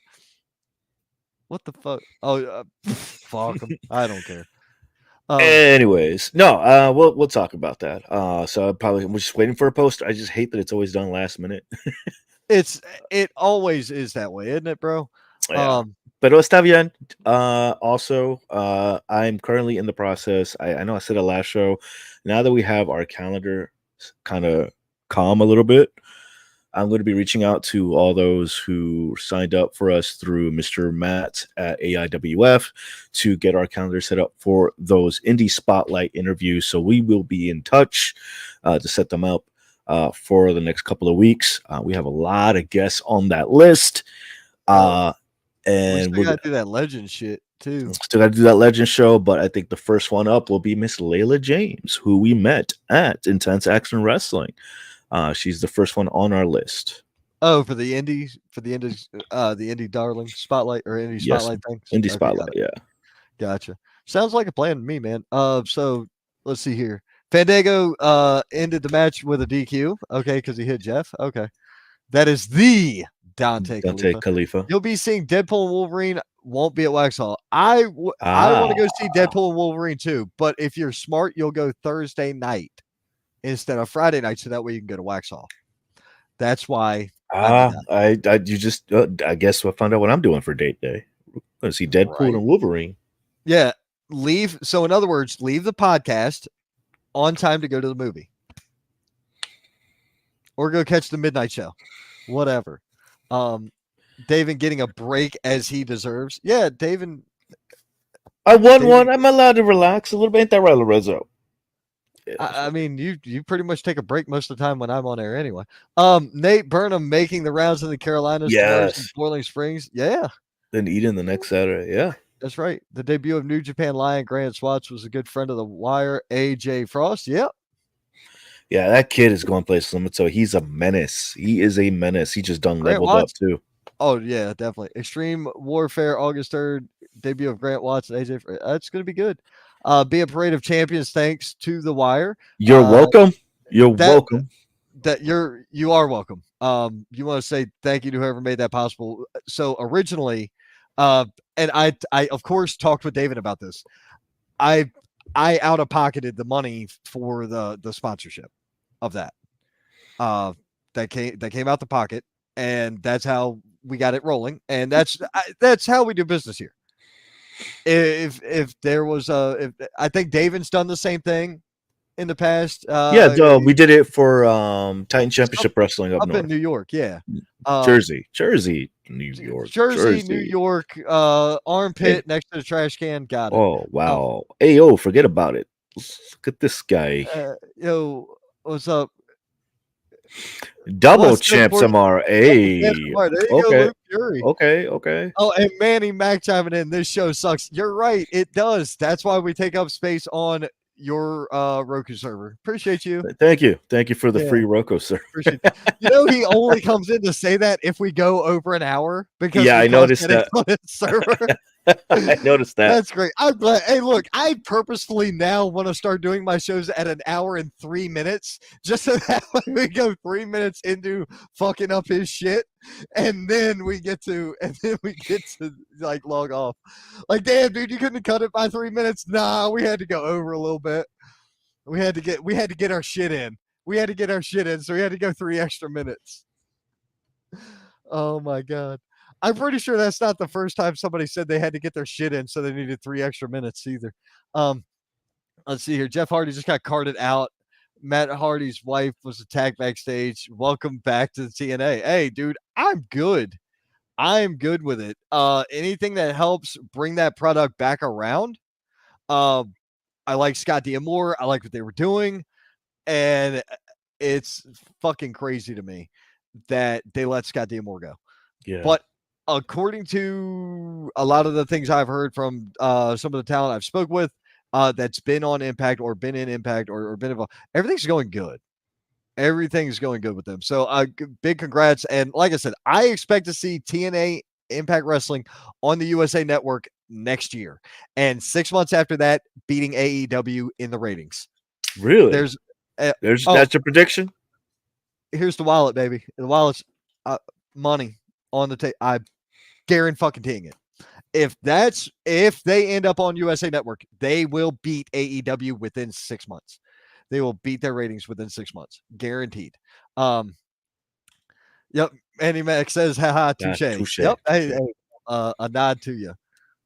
What the fuck? Oh, fuck them. I don't care. Anyways, no, we'll talk about that. So I'm just waiting for a poster. I just hate that it's always done last minute. It always is that way, isn't it, bro? Yeah. Pero está bien. Also, I'm currently in the process. I know I said it last show. Now that we have our calendar kind of calm a little bit, I'm going to be reaching out to all those who signed up for us through Mr. Matt at AIWF to get our calendar set up for those indie spotlight interviews. So we will be in touch to set them up for the next couple of weeks. We have a lot of guests on that list. And we got to do that legend shit too. Still got to do that legend show, but I think the first one up will be Miss Layla James, who we met at Intense Action Wrestling. She's the first one on our list. Oh, for the indie darling spotlight or indie spotlight thing. Indie spotlight, yeah. Gotcha. Sounds like a plan to me, man. So let's see here. Fandango ended the match with a DQ. Okay, because he hit Jeff. Okay, that is the Dante Khalifa. You'll be seeing Deadpool and Wolverine. Won't be at Waxhaw. I want to go see Deadpool and Wolverine too. But if you're smart, you'll go Thursday night instead of Friday night, so that way you can go to Waxhaw. That's why. I guess we'll find out what I'm doing for date day. I'm going to see Deadpool and Wolverine. Yeah, leave. So in other words, leave the podcast on time to go to the movie, or go catch the midnight show, whatever. David getting a break as he deserves. Yeah, David. I won one. I'm allowed to relax a little bit. Ain't that right, Lorenzo? I mean, you pretty much take a break most of the time when I'm on air anyway. Nate Burnham making the rounds in the Carolinas, yes, Boiling Springs, yeah. Then Eden the next Saturday, yeah. That's right. The debut of New Japan Lion Grant Swatch was a good friend of the Wire, AJ Frost. Yep. Yeah, that kid is going places limit, so he's a menace. He is a menace. He just done leveled up too. Oh yeah, definitely. Extreme Warfare, August 3rd, debut of Grant Watts and AJ. That's going to be good. Be a Parade of Champions. Thanks to the Wire. You're welcome. You're welcome. that you are welcome. You want to say thank you to whoever made that possible. So originally, and I of course talked with David about this. I I out of pocketed the money for the sponsorship of that. Uh, that came out the pocket, and that's how we got it rolling, and that's how we do business here. If there was if I think David's done the same thing in the past. Yeah, we did it for Titan Up, Championship Wrestling up up in north. New York, yeah. Jersey, New York, Jersey, New Jersey. York, Hey, armpit next to the trash can. Got it. oh Um, wow. Hey yo, forget about it. Look at this guy. yo, what's up? Double What's up, champs Sports? MR. Double champs Hey. tomorrow. There you go, Okay. Luke Fury. Okay. Oh, and Manny Mac chiming in. This show sucks. You're right. It does. That's why we take up space on your Roku server. Appreciate you. Thank you. Thank you for the Yeah, free Roku, sir. appreciate you. You know, he only comes in to say that if we go over an hour because Yeah, we I cause noticed headaches that. on his server. I noticed that. That's great. I'm glad. Hey, look, I purposefully now want to start doing my shows at an hour and 3 minutes, just so that way we go 3 minutes into fucking up his shit, and then we get to like log off. Like, damn, dude, you couldn't have cut it by 3 minutes. Nah, we had to go over a little bit. We had to get our shit in. We had to get our shit in, so we had to go 3 extra minutes. Oh my god. I'm pretty sure that's not the first time somebody said they had to get their shit in, so they needed 3 extra minutes either. Um, let's see here. Jeff Hardy just got carted out. Matt Hardy's wife was attacked backstage. Welcome back to the TNA. Hey, dude, I'm good. I'm good with it. Anything that helps bring that product back around. Um, I like Scott D'Amore. I like what they were doing, and it's fucking crazy to me that they let Scott D'Amore go. Yeah. But according to a lot of the things I've heard from some of the talent I've spoke with, that's been on Impact or been in Impact or been involved, everything's going good. Everything's going good with them. So big congrats. And like I said, I expect to see TNA Impact Wrestling on the USA Network next year. And 6 months after that, beating AEW in the ratings. Really? There's that's your prediction? Here's the wallet, baby. The wallet's money on the table. I guaranteeing it. If they end up on USA Network, they will beat AEW within 6 months. They will beat their ratings within 6 months, guaranteed. Yep. Andy Mac says, haha, touche. Yep. Hey, a nod to you.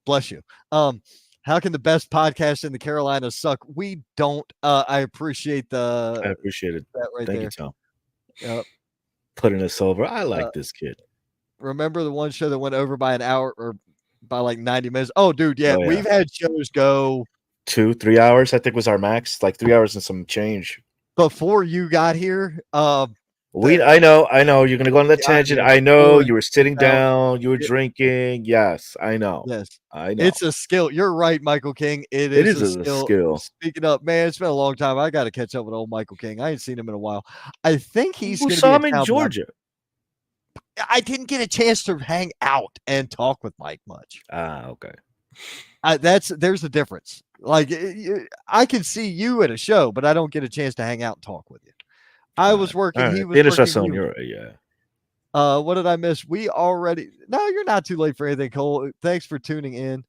Bless you. How can the best podcast in the Carolinas suck? We don't. I appreciate it. that right Thank there. you, Tom. Yep. Putting us over. I like this kid. Remember the one show that went over by an hour or by like 90 minutes? Oh, dude, yeah. We've had shows go 2-3 hours, I think was our max, like 3 hours and some change. Before you got here. I know. You're gonna go on that tangent. I know you were sitting down, you were drinking. Yes, I know. Yes, I know. It's a skill. You're right, Michael King. It is a skill. Speaking up, man, it's been a long time. I got to catch up with old Michael King. I ain't seen him in a while. I think he's going to be in Georgia. I didn't get a chance to hang out and talk with Mike much. Okay. There's a difference. Like I can see you at a show, but I don't get a chance to hang out and talk with you. I was working. He was working. What did I miss? No, you're not too late for anything, Cole. Thanks for tuning in.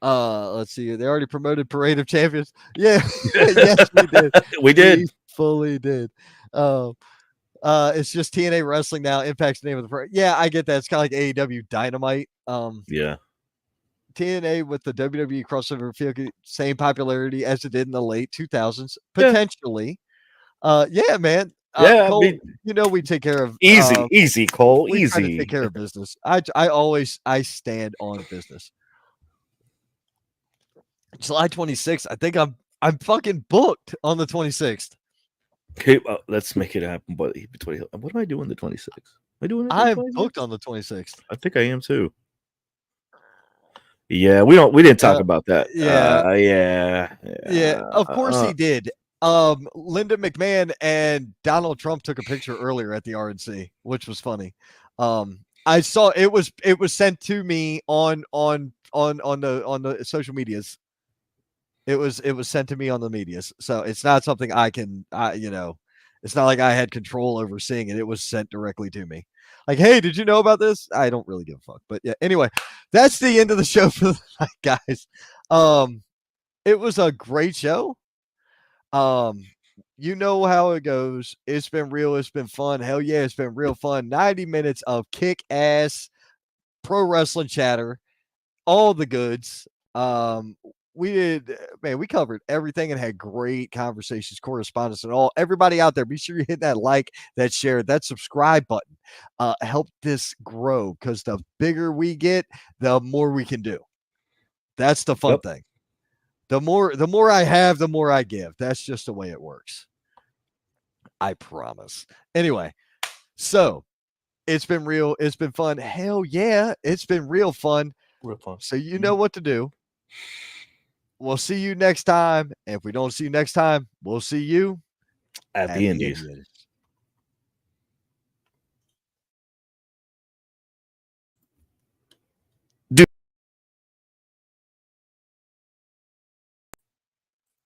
Let's see. They already promoted Parade of Champions. Yeah. Yes, we did. We fully did. It's just TNA Wrestling now. Impact's the name of the parade. Yeah, I get that. It's kind of like AEW Dynamite. Yeah. TNA with the WWE crossover feel same popularity as it did in the late 2000s, potentially. Yeah, man. Cole, we take care of easy, Cole. We easy. try to take care of business. I stand on business. July 26th. I think I'm fucking booked on the 26th. Okay, let's make it happen. But what am I doing the 26th? I'm booked on the 26th. I think I am too. Yeah, we didn't talk about that. Yeah. Of course he did. Linda McMahon and Donald Trump took a picture earlier at the RNC, which was funny. I saw it was sent to me on the social medias. It was sent to me on the medias, so it's not something I can. It's not like I had control over seeing it. It was sent directly to me. Like, hey, did you know about this? I don't really give a fuck. But yeah, anyway, that's the end of the show for the night, guys. It was a great show. Um, you know how it goes. It's been real. It's been fun. Hell yeah, it's been real fun. 90 minutes of kick ass pro wrestling chatter, all the goods. We did, man, we covered everything and had great conversations, correspondence, and all. Everybody out there, be sure you hit that like, that share, that subscribe button. Help this grow because the bigger we get, the more we can do. That's the fun thing. The more I have, the more I give. That's just the way it works. I promise. Anyway, so it's been real. It's been fun. Hell yeah, it's been real fun. Real fun. So you know what to do. We'll see you next time. If we don't see you next time, we'll see you At the Indies. Indies.